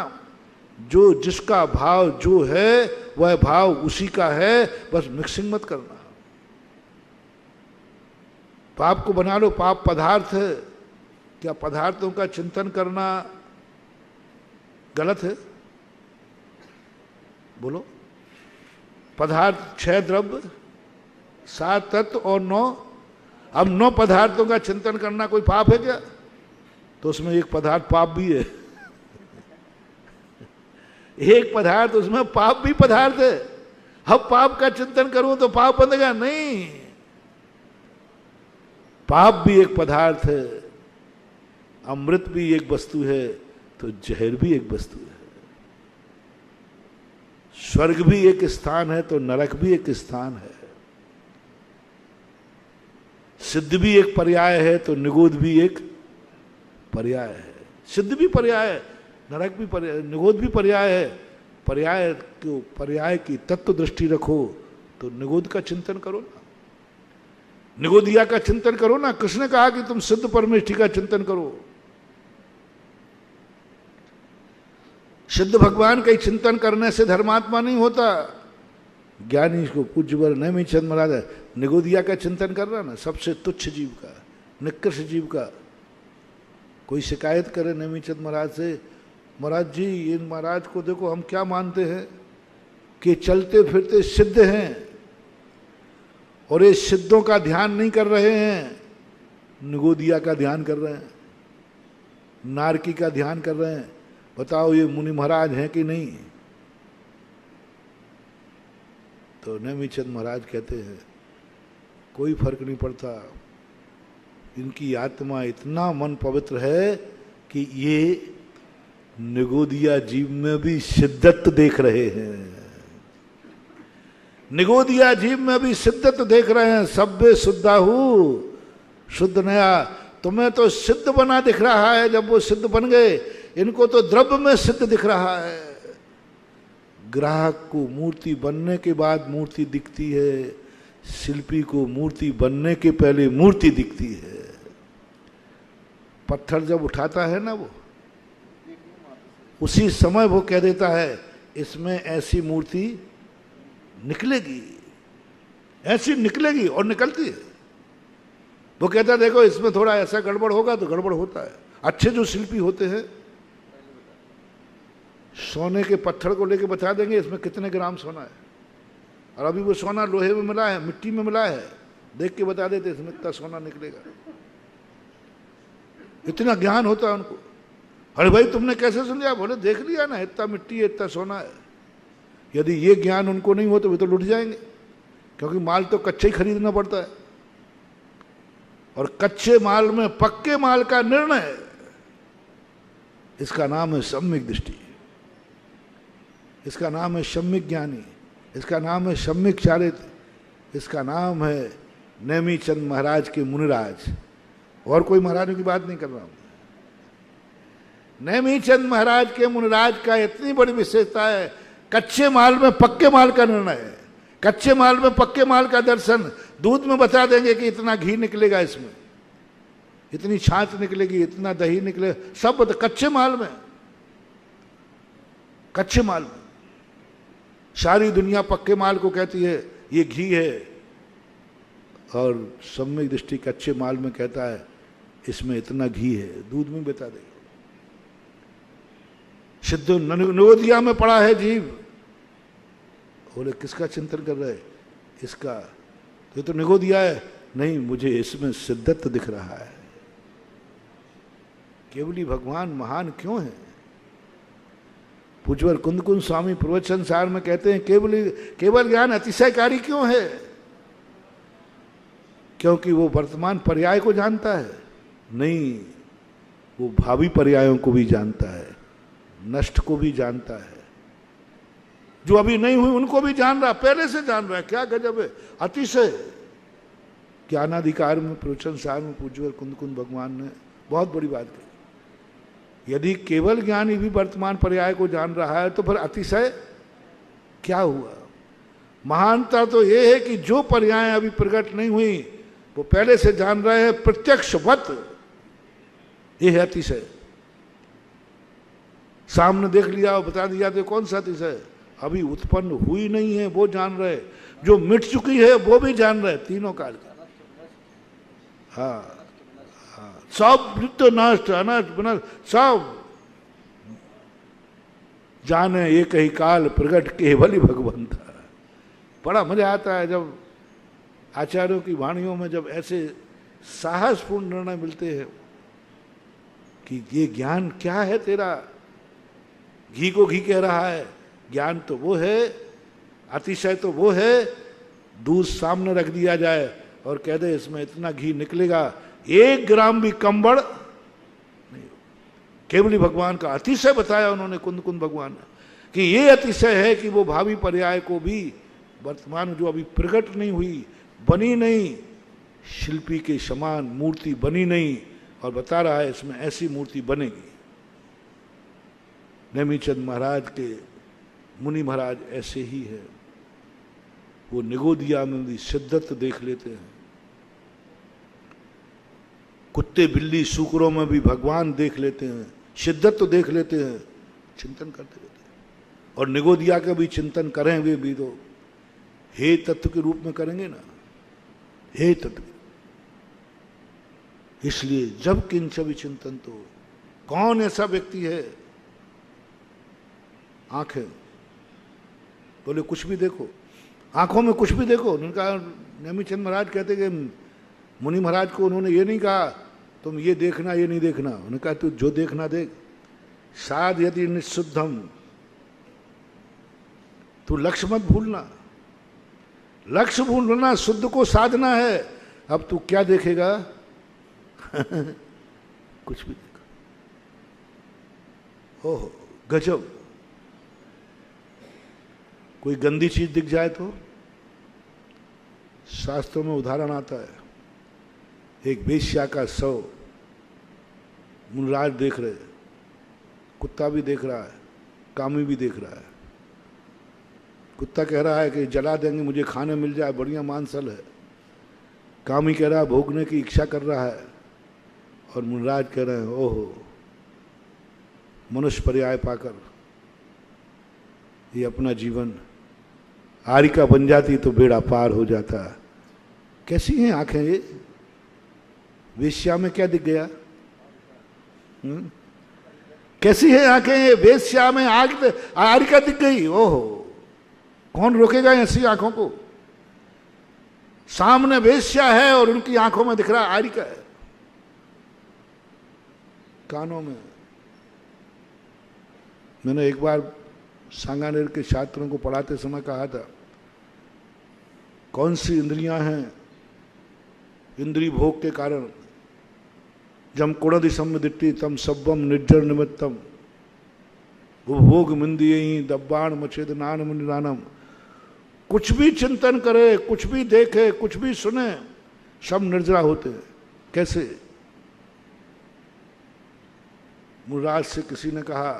जो जिसका भाव जो है वह भाव उसी का है, बस मिक्सिंग मत करना। पाप को बना लो, पाप पदार्थ है, क्या पदार्थों का चिंतन करना गलत है? बोलो। पदार्थ 6 द्रव्य, 7 तत्व और 9, अब 9 पदार्थों का चिंतन करना कोई पाप है क्या? तो उसमें एक पदार्थ पाप भी है। एक पदार्थ, उसमें पाप भी पदार्थ है। अब पाप का चिंतन करूं तो पाप बनेगा? नहीं, पाप भी एक पदार्थ है, अमृत भी एक वस्तु है, तो जहर भी एक वस्तु है। स्वर्ग भी एक स्थान है तो नरक भी एक स्थान है। सिद्ध भी एक पर्याय है तो निगोद भी एक पर्याय है। सिद्ध भी पर्याय है, नरक भी पर्याय, निगोद भी पर्याय है। पर्याय की तत्व दृष्टि रखो तो निगोद का चिंतन करो ना, निगोदिया का चिंतन करो ना। कृष्ण ने कहा कि तुम सिद्ध परमेष्ठी का चिंतन करो। सिद्ध भगवान का चिंतन करने से धर्मात्मा नहीं होता। ज्ञानी को पूज्यवर नेमीचंद महाराज निगोदिया का चिंतन कर रहा ना, सबसे तुच्छ जीव का, निकृष्ट जीव का। कोई शिकायत करे नेमीचंद महाराज से, महाराज जी इन महाराज को देखो हम क्या मानते हैं कि चलते फिरते सिद्ध हैं और ये सिद्धों का ध्यान नहीं कर रहे हैं, निगोदिया का ध्यान कर रहे हैं, नारकी का ध्यान कर रहे हैं। बताओ ये मुनि महाराज हैं कि नहीं? तो नेमीचंद महाराज कहते हैं कोई फर्क नहीं पड़ता, इनकी आत्मा इतना मन पवित्र है कि ये निगोदिया जीव में भी शिद्दत देख रहे हैं। निगोदिया जीव में भी शिद्दत देख रहे हैं। सभ्य शुद्धाहु शुद्ध नया। तुम्हें तो सिद्ध बना दिख रहा है, जब वो सिद्ध बन गए, इनको तो द्रव्य में सिद्ध दिख रहा है। ग्राहक को मूर्ति बनने के बाद मूर्ति दिखती है, शिल्पी को मूर्ति बनने के पहले मूर्ति दिखती है। पत्थर जब उठाता है ना, वो उसी समय वो कह देता है इसमें ऐसी मूर्ति निकलेगी, ऐसी निकलेगी, और निकलती है। वो कहता है देखो इसमें थोड़ा ऐसा गड़बड़ होगा, तो गड़बड़ होता है। अच्छे जो शिल्पी होते हैं सोने के पत्थर को लेके बता देंगे इसमें कितने ग्राम सोना है, और अभी वो सोना लोहे में मिला है, मिट्टी में मिला है, देख के बता देते इसमें इतना सोना निकलेगा। इतना ज्ञान होता है उनको। अरे भाई तुमने कैसे सुन लिया? बोले देख लिया ना, इतना मिट्टी है, इतना सोना है। यदि ये ज्ञान उनको नहीं हो तो वे तो लुट जाएंगे, क्योंकि माल तो कच्चे ही खरीदना पड़ता है, और कच्चे माल में पक्के माल का निर्णय, इसका नाम है सम्यक दृष्टि, इसका नाम है सम्यक ज्ञानी, इसका नाम है सम्यक चारित्र, इसका नाम है नेमी चंद महाराज के मुनिराज। और कोई महाराजों की बात नहीं कर रहा हूं। नेमी चंद महाराज के मुनिराज का इतनी बड़ी विशेषता है, कच्चे माल में पक्के माल का निर्णय है, कच्चे माल में पक्के माल का दर्शन। दूध में बता देंगे कि इतना घी निकलेगा, इसमें इतनी छाछ निकलेगी, इतना दही निकलेगा, सब बता, कच्चे माल में, कच्चे माल में। सारी दुनिया पक्के माल को कहती है ये घी है, और सम्यक दृष्टि कच्चे माल में कहता है इसमें इतना घी है, दूध में बता देगा। सिद्ध निगोदिया में पड़ा है जीव। बोले किसका चिंतन कर रहे? इसका। तो ये तो निगोदिया है। नहीं, मुझे इसमें सिद्धत्व दिख रहा है। केवली भगवान महान क्यों है? पूज्यवर कुंद कुंद स्वामी प्रवचन सार में कहते हैं केवल ज्ञान अतिशयकारी क्यों है? क्योंकि वो वर्तमान पर्याय को जानता है। नहीं, वो भावी पर्यायों को भी जानता है, नष्ट को भी जानता है, जो अभी नहीं हुई उनको भी जान रहा, पहले से जान रहा है। क्या गजब है! अतिशय ज्ञानाधिकार में प्रवचन सार में पूज्यवर कुंद कुंद भगवान ने बहुत बड़ी बात कही। यदि केवल ज्ञानी भी वर्तमान पर्याय को जान रहा है तो फिर अतिशय क्या हुआ? महानता तो यह है कि जो पर्याय अभी प्रकट नहीं हुई वो पहले से जान रहे हैं, प्रत्यक्षवत। यह है अतिशय। सामने देख लिया और बता दिया तो कौन सा अतिशय? अभी उत्पन्न हुई नहीं है वो जान रहे, जो मिट चुकी है वो भी जान रहे, तीनों काल का। हाँ, सब नित्य नष्ट अनष्ट विनष्ट सब जाने एक ही काल प्रकट केवल ही भगवंता। बड़ा मजा आता है जब आचार्यों की वाणियों में जब ऐसे साहसपूर्ण निर्णय मिलते हैं कि ये ज्ञान क्या है तेरा? घी को घी कह रहा है, ज्ञान तो वो है, अतिशय तो वो है। दूध सामने रख दिया जाए और कह दे इसमें इतना घी निकलेगा, 1 ग्राम भी कम बढ़ नहीं। केवली भगवान का अतिशय बताया उन्होंने, कुंद कुंद भगवान ने, कि ये अतिशय है कि वो भावी पर्याय को भी, वर्तमान जो अभी प्रकट नहीं हुई, बनी नहीं, शिल्पी के समान मूर्ति बनी नहीं, और बता रहा है इसमें ऐसी मूर्ति बनेगी। नेमीचंद महाराज के मुनि महाराज ऐसे ही है। वो निगोदिया में भी शिद्दत देख लेते हैं। कुत्ते बिल्ली सूकरों में भी भगवान देख लेते हैं, शिद्दत तो देख लेते हैं, चिंतन करते रहते हैं। और निगोदिया का भी चिंतन करेंगे भी तो हे तत्व के रूप में करेंगे ना, हे तत्व। इसलिए जब किंच विचिंतन, तो कौन ऐसा व्यक्ति है? आंखें, बोले कुछ भी देखो, आंखों में कुछ भी देखो। उनका नेमीचंद महाराज कहते कि मुनि महाराज को उन्होंने ये नहीं कहा तुम ये देखना ये नहीं देखना, उन्होंने कहा तू जो देखना देख। साध यदि निशुद्धम, तू लक्ष्य मत भूलना, लक्ष्य भूलना शुद्ध को साधना है। अब तू क्या देखेगा? कुछ भी देखो, ओहो गजब। कोई गंदी चीज दिख जाए तो शास्त्रों में उदाहरण आता है, एक वेश्या का शव मुनराज देख रहे, कुत्ता भी देख रहा है, कामी भी देख रहा है। कुत्ता कह रहा है कि जला देंगे, मुझे खाने मिल जाए, बढ़िया मांसल है। कामी कह रहा है भोगने की इच्छा कर रहा है, और मुनराज कह रहे हैं ओहो मनुष्य पर्याय पाकर ये अपना जीवन आरिका बन जाती तो बेड़ा पार हो जाता। कैसी हैं आंखें ये? वेश्या में क्या दिख गया? कैसी है आंखें ये? वेश्या में आरिका दिख गई। ओहो, कौन रोकेगा ऐसी आंखों को? सामने वेश्या है और उनकी आंखों में दिख रहा आरिका है, कानों में। मैंने एक बार सांगानेर के छात्रों को पढ़ाते समय कहा था, कौन सी इंद्रियां हैं इंद्रिय भोग के कारण? जम कुणदि सम्मिदिट्टी तम सब्बम निर्जर निमित्तम उपभोग मिंदियी दब्बाण मछेद नानम निरानम। कुछ भी चिंतन करे, कुछ भी देखे, कुछ भी सुने, सब निर्जरा होते हैं। कैसे? मुनराज से किसी ने कहा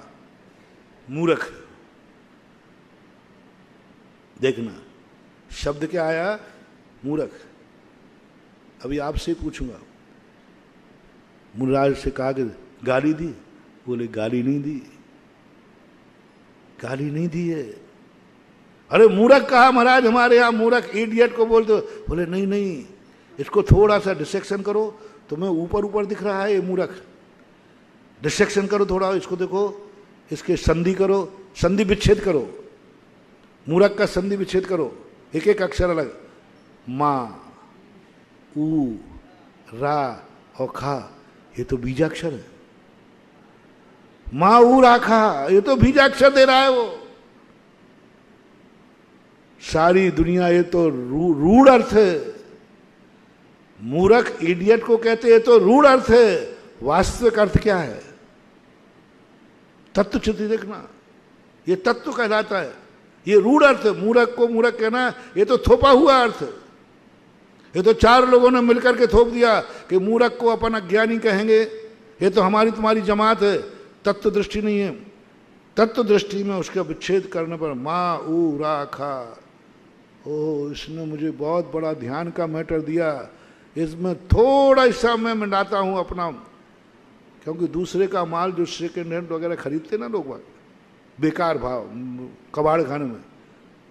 मूर्ख। देखना शब्द क्या आया? मूर्ख। अभी आपसे पूछूंगा, मुनराज से कहा कि गाली दी? बोले गाली नहीं दी, गाली नहीं दी है। अरे मूर्ख कहा महाराज, हमारे यहाँ मूर्ख इडियट को बोलते हो। बोले नहीं नहीं, इसको थोड़ा सा डिसेक्शन करो, तुम्हें ऊपर ऊपर दिख रहा है ये मूर्ख। डिसेक्शन करो थोड़ा, इसको देखो, इसके संधि करो, संधि विच्छेद करो, मूर्ख का संधि विच्छेद करो, एक एक अक्षर अलग। माँ, ऊ, रा और खा, ये तो बीजाक्षर है। माँ ऊ रा खा, ये तो बीजाक्षर दे रहा है वो। सारी दुनिया ये तो रूढ़ अर्थ है। मूर्ख इडियट को कहते हैं तो रूढ़ अर्थ है। वास्तविक अर्थ क्या है? तत्व चित्त देखना, ये तत्व कहलाता है। ये रूढ़ अर्थ है। मूर्ख को मूर्ख कहना, ये तो थोपा हुआ अर्थ है। ये तो चार लोगों ने मिलकर के थोप दिया कि मूर्ख को अपन अज्ञानी कहेंगे। ये तो हमारी तुम्हारी जमात है। तत्व दृष्टि नहीं है। तत्व दृष्टि में उसका विच्छेद करने पर माँ ऊ रा खा। ओ, इसने मुझे बहुत बड़ा ध्यान का मैटर दिया। इसमें थोड़ा हिस्सा मैं मिलाता हूँ अपना, क्योंकि दूसरे का माल जो सेकेंड हैंड वगैरह खरीदते ना लोग, बेकार भाव कबाड़ खाने में,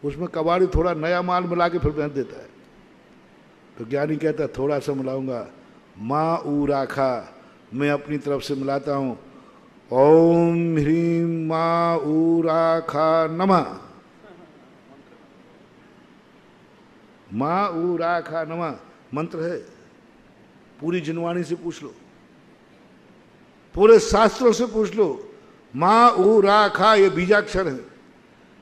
उसमें कबाड़ी थोड़ा नया माल मिला के फिर बेच देता है। तो ज्ञानी कहता है थोड़ा सा मिलाऊंगा। माँ ऊ राखा, मैं अपनी तरफ से मिलाता हूँ। ओम ह्रीम माँ ऊ राखा नमः। माँ ऊ राखा नमः मंत्र है। पूरी जिनवाणी से पूछ लो, पूरे शास्त्रों से पूछ लो। माँ ऊ रा खा ये बीजाक्षर है।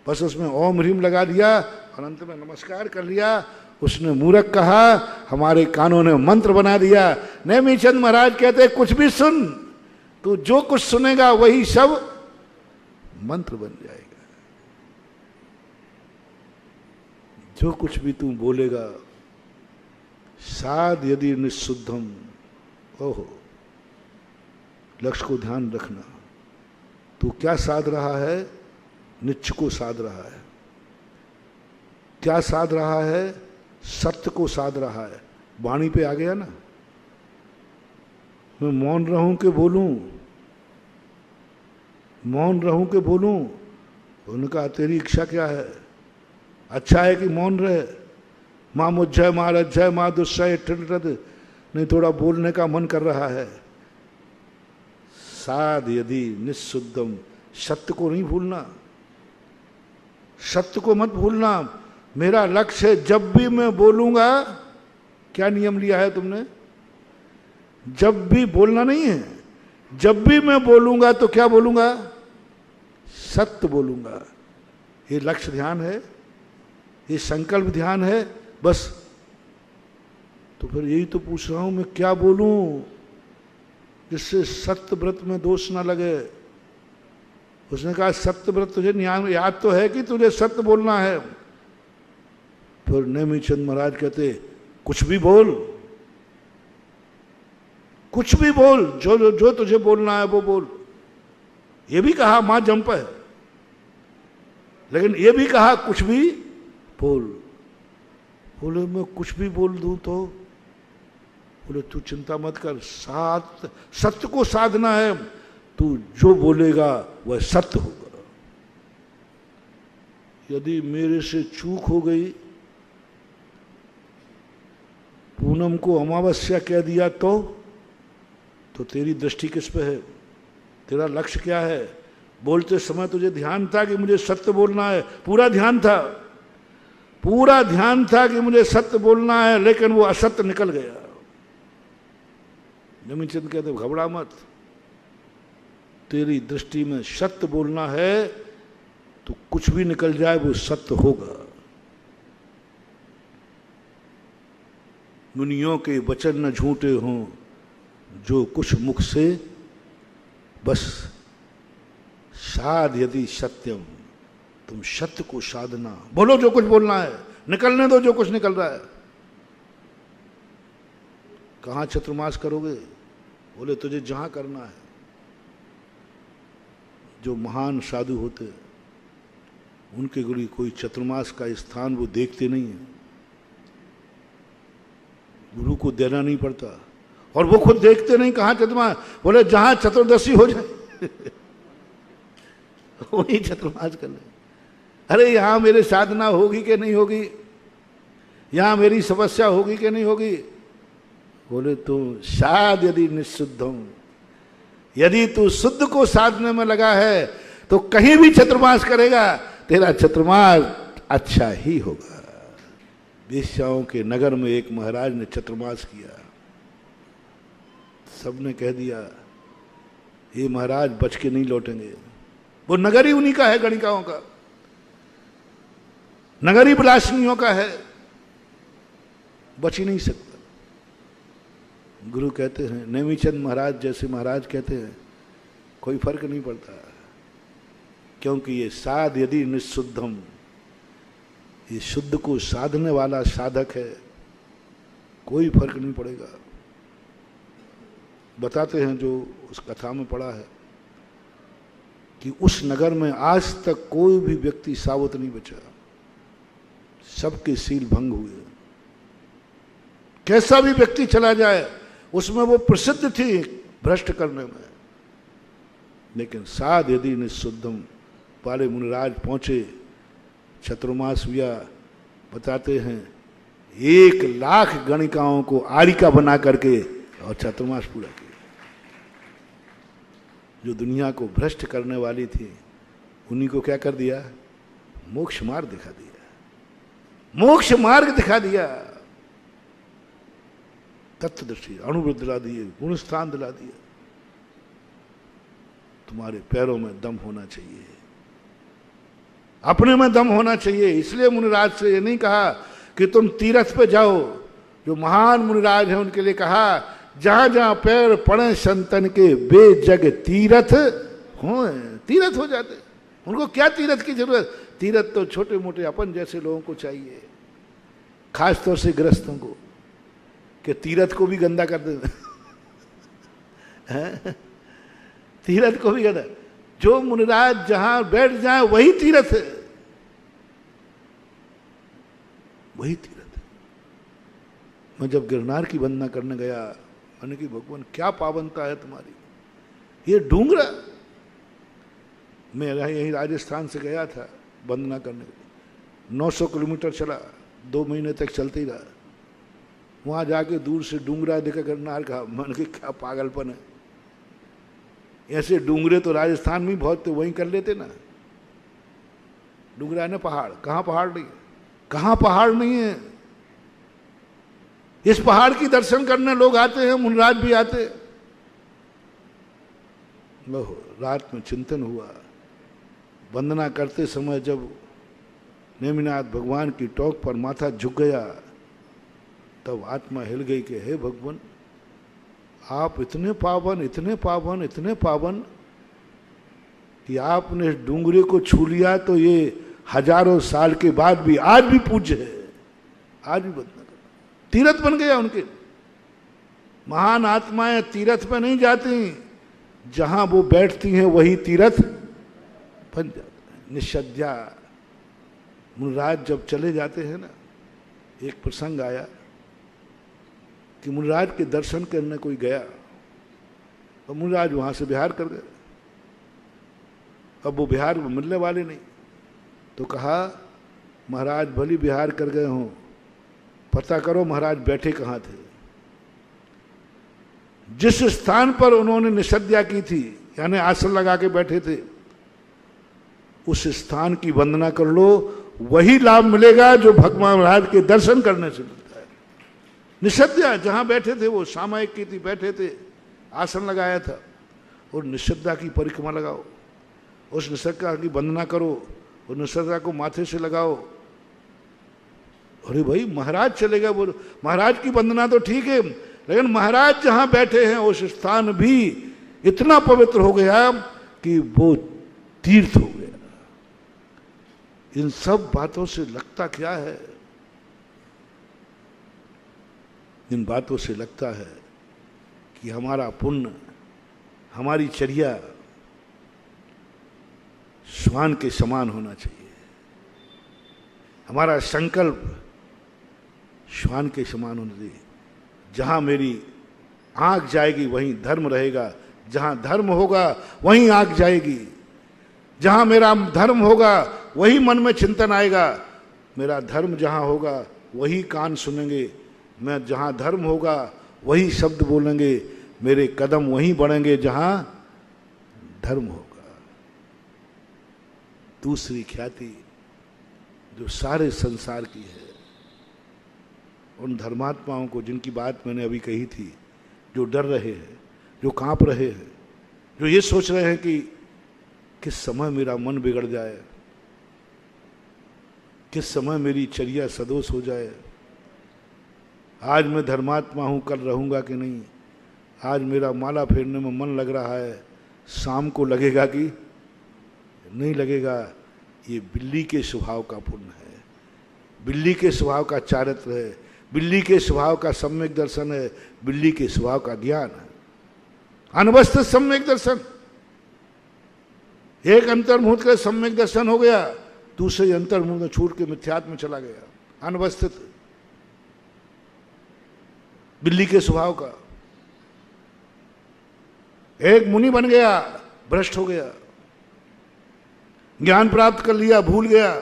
बस उसमें ओम ह्रीम लगा दिया और अंत में नमस्कार कर लिया। उसने मूर्ख कहा, हमारे कानों ने मंत्र बना दिया। नेमीचंद महाराज कहते कुछ भी सुन, तू जो कुछ सुनेगा वही सब मंत्र बन जाएगा। जो कुछ भी तू बोलेगा, साध यदि निशुद्धम। ओहो, लक्ष्य को ध्यान रखना। तू क्या साध रहा है? नित्य को साध रहा है। क्या साध रहा है? सत्य को साध रहा है। वाणी पे आ गया ना। मैं मौन रहूं कि बोलूं, मौन रहूं कि बोलूं। उनका तेरी इच्छा क्या है? अच्छा है कि मौन रहे। माँ मुझे माँ लज्जय माँ दुस्सह नहीं, थोड़ा बोलने का मन कर रहा है। साध यदि निशुद्धम, सत्य को नहीं भूलना, सत्य को मत भूलना। मेरा लक्ष्य है जब भी मैं बोलूंगा, क्या नियम लिया है तुमने? जब भी बोलना नहीं है, जब भी मैं बोलूंगा तो क्या बोलूंगा? सत्य बोलूंगा। ये लक्ष्य ध्यान है, ये संकल्प ध्यान है। बस तो फिर यही तो पूछ रहा हूं, मैं क्या बोलूं? जिससे सत्य व्रत में दोष ना लगे। उसने कहा सत्य व्रत तुझे याद तो है कि तुझे सत्य बोलना है। फिर नेमिचंद महाराज कहते कुछ भी बोल, कुछ भी बोल, जो जो जो तुझे बोलना है वो बोल। ये भी कहा मां जंप है, लेकिन ये भी कहा कुछ भी बोल। बोले मैं कुछ भी बोल दूं तो? बोले तू चिंता मत कर, सत्य को साधना है, तू जो बोलेगा वह सत्य होगा। यदि मेरे से चूक हो गई, पूनम को अमावस्या कह दिया तो तेरी दृष्टि किस पे है? तेरा लक्ष्य क्या है? बोलते समय तुझे ध्यान था कि मुझे सत्य बोलना है, पूरा ध्यान था, पूरा ध्यान था कि मुझे सत्य बोलना है, लेकिन वो असत्य निकल गया। नेमिचंद कहते घबरा मत, तेरी दृष्टि में सत्य बोलना है तो कुछ भी निकल जाए वो सत्य होगा। मुनियों के वचन न झूठे हों, जो कुछ मुख से बस साध यदि सत्यम, तुम सत्य को साधना, बोलो जो कुछ बोलना है, निकलने दो जो कुछ निकल रहा है। कहाँ चतुर्मास करोगे? बोले तुझे जहां करना है। जो महान साधु होते उनके गुरु कोई चतुर्मास का स्थान वो देखते नहीं है, गुरु को देना नहीं पड़ता, और वो खुद देखते नहीं कहाँ चतुर्मास। बोले जहां चतुर्दशी हो जाए वही चतुर्मास कर ले। अरे यहां मेरी साधना होगी कि नहीं होगी, यहां मेरी समस्या होगी कि नहीं होगी। बोले तू साध यदि निशुद्धम, यदि तू शुद्ध को साधने में लगा है तो कहीं भी चतुर्मास करेगा, तेरा चतुर्मास अच्छा ही होगा। वेश्याओं के नगर में एक महाराज ने चतुर्मास किया, सबने कह दिया ये महाराज बच के नहीं लौटेंगे। वो नगर ही उन्हीं का है, गणिकाओं का, नगर ही बिलासिनियों का है, बच ही नहीं सकता। गुरु कहते हैं, नेमिचंद महाराज जैसे महाराज कहते हैं कोई फर्क नहीं पड़ता, क्योंकि ये साध यदि निशुद्धम, ये शुद्ध को साधने वाला साधक है, कोई फर्क नहीं पड़ेगा। बताते हैं जो उस कथा में पढ़ा है कि उस नगर में आज तक कोई भी व्यक्ति सावत नहीं बचा, सबके सील भंग हुए। कैसा भी व्यक्ति चला जाए उसमें वो प्रसिद्ध थी भ्रष्ट करने में, लेकिन साध यदि निशुद्धम वाले मुनिराज पहुंचे, चतुर्मास हुआ। बताते हैं 1,00,000 गणिकाओं को आरिका बना करके और चतुर्मास पूरा किया। जो दुनिया को भ्रष्ट करने वाली थी उन्हीं को क्या कर दिया? मोक्ष मार्ग दिखा दिया, मोक्ष मार्ग दिखा दिया, तत्वदर्शी अनुभव दिला दिए, गुणस्थान दिला दिया। तुम्हारे पैरों में दम होना चाहिए, अपने में दम होना चाहिए। इसलिए मुनिराज से ये नहीं कहा कि तुम तीर्थ पे जाओ। जो महान मुनिराज हैं उनके लिए कहा जहां जहां पैर पड़े संतन के वे जग तीर्थ हो, तीर्थ हो जाते। उनको क्या तीर्थ की जरूरत? तीर्थ तो छोटे मोटे अपन जैसे लोगों को चाहिए, खासतौर से गृहस्थों को, कि तीर्थ को भी गंदा कर देते तीर्थ को भी गंदा। जो मुनिराज जहां बैठ जाए वही तीर्थ है, वही तीर्थ है। मैं जब गिरनार की वंदना करने गया, मैंने कि भगवान क्या पावनता है तुम्हारी, ये डूंगरा। मैं यहीं राजस्थान से गया था वंदना करने, 900 किलोमीटर चला, 2 महीने तक चलते ही रहा। वहां जाके दूर से डूंगरा देखा गिरनार का, मैंने कि क्या पागलपन है। ऐसे डूंगरे तो राजस्थान में बहुत थे, वहीं कर लेते ना। डूंगरा है ना पहाड़, कहाँ पहाड़ नहीं है, कहाँ पहाड़ नहीं है। इस पहाड़ की दर्शन करने लोग आते हैं, मुनिराज भी आते। रात में चिंतन हुआ, वंदना करते समय जब नेमिनाथ भगवान की टोक पर माथा झुक गया, तब आत्मा हिल गई कि हे भगवान, आप इतने पावन, इतने पावन, इतने पावन कि आपने डूंगरे को छू लिया तो ये हजारों साल के बाद भी आज भी पूज्य है, आज भी बदला तीर्थ बन गया उनके। महान आत्माएं तीर्थ पे नहीं जाती, जहां वो बैठती हैं वही तीर्थ बन जाता है। निषद्या मुनिराज जब चले जाते हैं ना, एक प्रसंग आया कि मुनिराज के दर्शन करने कोई गया और मुनिराज वहां से बिहार कर गए। अब वो बिहार में मिलने वाले नहीं, तो कहा महाराज भली बिहार कर गए हों, पता करो महाराज बैठे कहाँ थे। जिस स्थान पर उन्होंने निषद्या की थी, यानी आसन लगा के बैठे थे, उस स्थान की वंदना कर लो, वही लाभ मिलेगा जो भगवान महाराज के दर्शन करने से मिलता है। निषद्या जहां बैठे थे, वो सामायिक की थी, बैठे थे, आसन लगाया था, और निषद्या की परिक्रमा लगाओ, उस निषद्या की वंदना करो, उस निषद्या को माथे से लगाओ। अरे भाई महाराज चले गए, वो महाराज की वंदना तो ठीक है, लेकिन महाराज जहां बैठे हैं उस स्थान भी इतना पवित्र हो गया कि वो तीर्थ हो गया। इन सब बातों से लगता क्या है? इन बातों से लगता है कि हमारा पुण्य, हमारी चर्या श्वान के समान होना चाहिए, हमारा संकल्प श्वान के समान होना चाहिए। जहां मेरी आंख जाएगी वहीं धर्म रहेगा, जहां धर्म होगा वहीं आंख जाएगी, जहां मेरा धर्म होगा वही मन में चिंतन आएगा, मेरा धर्म जहां होगा वही कान सुनेंगे, मैं जहां धर्म होगा वही शब्द बोलेंगे, मेरे कदम वहीं बढ़ेंगे जहां धर्म होगा। दूसरी ख्याति जो सारे संसार की है, उन धर्मात्माओं को जिनकी बात मैंने अभी कही थी, जो डर रहे हैं, जो कांप रहे हैं, जो ये सोच रहे हैं कि किस समय मेरा मन बिगड़ जाए, किस समय मेरी चर्या सदोष हो जाए, आज मैं धर्मात्मा हूं, कल रहूंगा कि नहीं, आज मेरा माला फेरने में मन लग रहा है, शाम को लगेगा कि नहीं लगेगा। ये बिल्ली के स्वभाव का पुण्य है, बिल्ली के स्वभाव का चारित्र है, बिल्ली के स्वभाव का सम्यक दर्शन है, बिल्ली के स्वभाव का ज्ञान है, अनवस्थित सम्यक दर्शन। एक अंतर्मुहूर्त का सम्यक दर्शन हो गया, दूसरे अंतर्मुहूर्त में छूट के मिथ्यात्व में चला गया, अनवस्थित बिल्ली के स्वभाव का। एक मुनि बन गया, भ्रष्ट हो गया, ज्ञान प्राप्त कर लिया, भूल गया,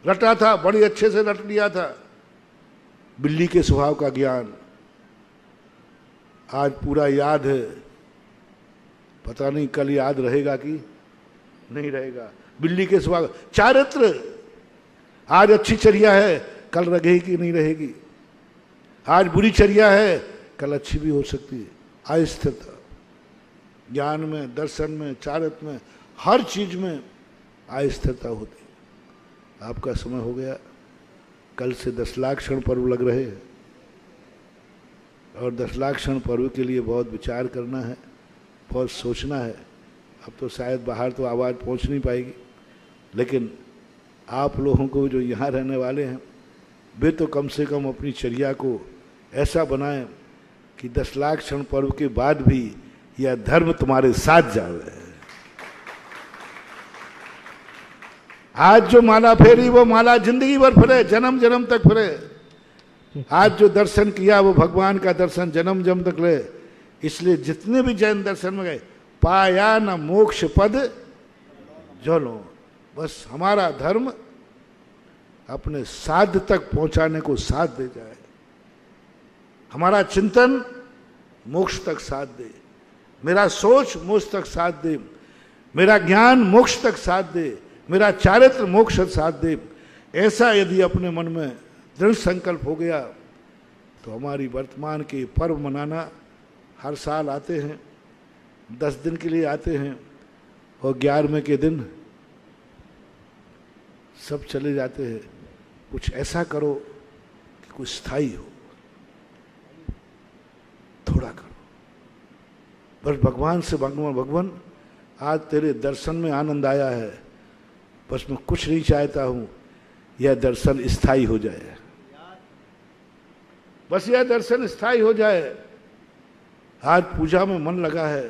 रटा था, बड़ी अच्छे से रट लिया था, बिल्ली के स्वभाव का ज्ञान आज पूरा याद है, पता नहीं कल याद रहेगा कि नहीं रहेगा। बिल्ली के स्वभाव चारित्र, आज अच्छी चर्या है, कल रहेगी कि नहीं रहेगी, आज बुरी चर्या है, कल अच्छी भी हो सकती है। अस्थिरता ज्ञान में, दर्शन में, चारित्र में, हर चीज में अस्थिरता होती है। आपका समय हो गया, कल से 10 लाख क्षण पर्व लग रहे हैं और 10 लाख क्षण पर्व के लिए बहुत विचार करना है, बहुत सोचना है। अब तो शायद बाहर तो आवाज़ पहुंच नहीं पाएगी, लेकिन आप लोगों को जो यहाँ रहने वाले हैं, वे तो कम से कम अपनी चर्या को ऐसा बनाएं कि 10 लाख क्षण पर्व के बाद भी यह धर्म तुम्हारे साथ जावे। आज जो माला फेरी वो माला जिंदगी भर फिरे, जन्म जन्म तक फिरे। आज जो दर्शन किया वो भगवान का दर्शन जन्म जन्म तक ले। इसलिए जितने भी जैन दर्शन में गए, पाया न मोक्ष पद जो लो, बस हमारा धर्म अपने साध तक पहुंचाने को साथ दे जाए, हमारा चिंतन मोक्ष तक साथ दे, मेरा सोच मोक्ष तक साथ दे, मेरा ज्ञान मोक्ष तक साथ दे, मेरा चारित्र मोक्ष साथ दे। ऐसा यदि अपने मन में दृढ़ संकल्प हो गया तो हमारी वर्तमान के पर्व मनाना, हर साल आते हैं, 10 दिन के लिए आते हैं और 11वें के दिन सब चले जाते हैं। कुछ ऐसा करो कि कुछ स्थायी हो, थोड़ा करो। बस भगवान से भगवान आज तेरे दर्शन में आनंद आया है, बस मैं कुछ नहीं चाहता हूं, यह दर्शन स्थायी हो जाए, बस यह दर्शन स्थायी हो जाए। आज पूजा में मन लगा है,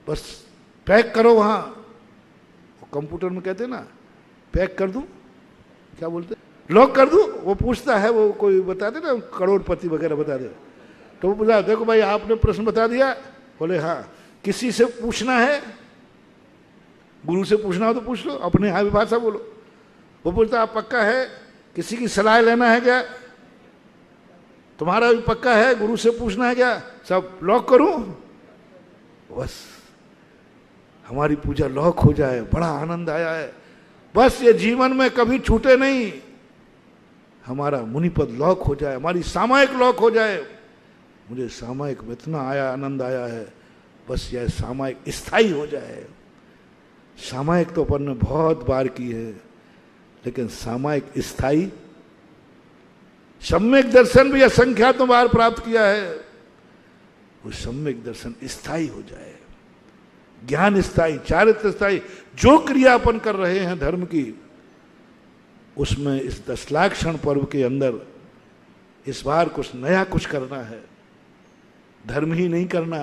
बस पैक करो वहां, कंप्यूटर में कहते हैं ना पैक कर दूं, क्या बोलते, लॉक कर दूं। वो पूछता है, वो कोई बता दे ना, करोड़पति वगैरह बता दे, तो वो पूछा देखो भाई आपने प्रश्न बता दिया, बोले हाँ, किसी से पूछना है, गुरु से पूछना हो तो पूछ लो, अपने यहाँ भी भाषा बोलो। वो बोलता आप पक्का है, किसी की सलाह लेना है क्या, तुम्हारा भी पक्का है, गुरु से पूछना है क्या, सब लॉक करूं, बस हमारी पूजा लॉक हो जाए, बड़ा आनंद आया है, बस ये जीवन में कभी छूटे नहीं, हमारा मुनिपद लॉक हो जाए, हमारी सामायिक लॉक हो जाए। मुझे सामायिक में इतना आया, आनंद आया है, बस यह सामायिक स्थायी हो जाए। सामायिक तो अपन ने बहुत बार की है, लेकिन सामायिक स्थायी, सम्यक दर्शन भी असंख्यातों बार प्राप्त किया है, वो सम्यक दर्शन स्थायी हो जाए, ज्ञान स्थायी, चारित्र स्थायी। जो क्रिया अपन कर रहे हैं धर्म की, उसमें इस 10 लाख क्षण पर्व के अंदर इस बार कुछ नया कुछ करना है, धर्म ही नहीं करना,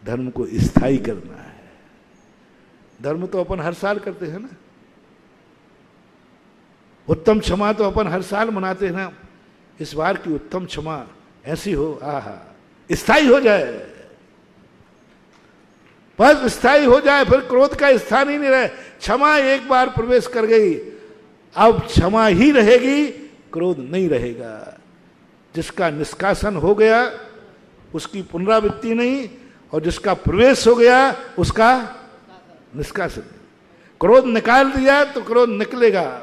धर्म को स्थायी करना है। धर्म तो अपन हर साल करते हैं ना, उत्तम क्षमा तो अपन हर साल मनाते हैं ना, इस बार की उत्तम क्षमा ऐसी हो, आहा, स्थायी हो जाए, बस स्थायी हो जाए, फिर क्रोध का स्थान ही नहीं रहे। क्षमा एक बार प्रवेश कर गई, अब क्षमा ही रहेगी, क्रोध नहीं रहेगा। जिसका निष्कासन हो गया उसकी पुनरावृत्ति नहीं, और जिसका प्रवेश हो गया उसका निष्कासन। क्रोध निकाल दिया तो क्रोध निकलेगा,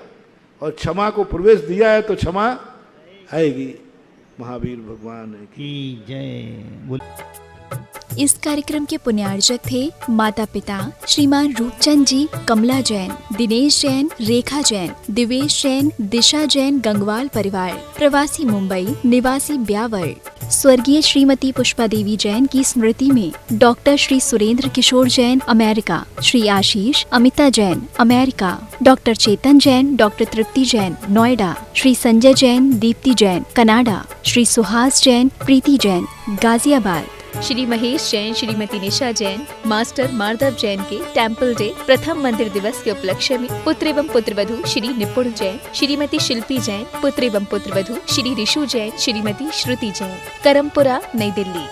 और क्षमा को प्रवेश दिया है तो क्षमा आएगी। महावीर भगवान की जय। इस कार्यक्रम के पुण्यार्चक थे माता पिता श्रीमान रूपचंद जी, कमला जैन, दिनेश जैन, रेखा जैन, दिवेश जैन, दिशा जैन, गंगवाल परिवार, प्रवासी मुंबई, निवासी ब्यावर। स्वर्गीय श्रीमती पुष्पा देवी जैन की स्मृति में डॉक्टर श्री सुरेंद्र किशोर Jain, America, Shri Ashish Amita Jain, America, doctor चेतन जैन, डॉक्टर तृप्ति जैन, नोएडा, श्री संजय जैन, दीप्ति जैन, कनाडा, श्री सुहास जैन, प्रीति जैन, गाजियाबाद, श्री महेश जैन, श्रीमती निशा जैन, मास्टर माधव जैन के टेम्पल डे प्रथम मंदिर दिवस के उपलक्ष्य में पुत्र एवं पुत्रवधू श्री निपुण जैन, श्रीमती शिल्पी जैन, पुत्र एवं पुत्रवधू श्री ऋषु जैन, श्रीमती श्रुति जैन, करमपुरा, नई दिल्ली।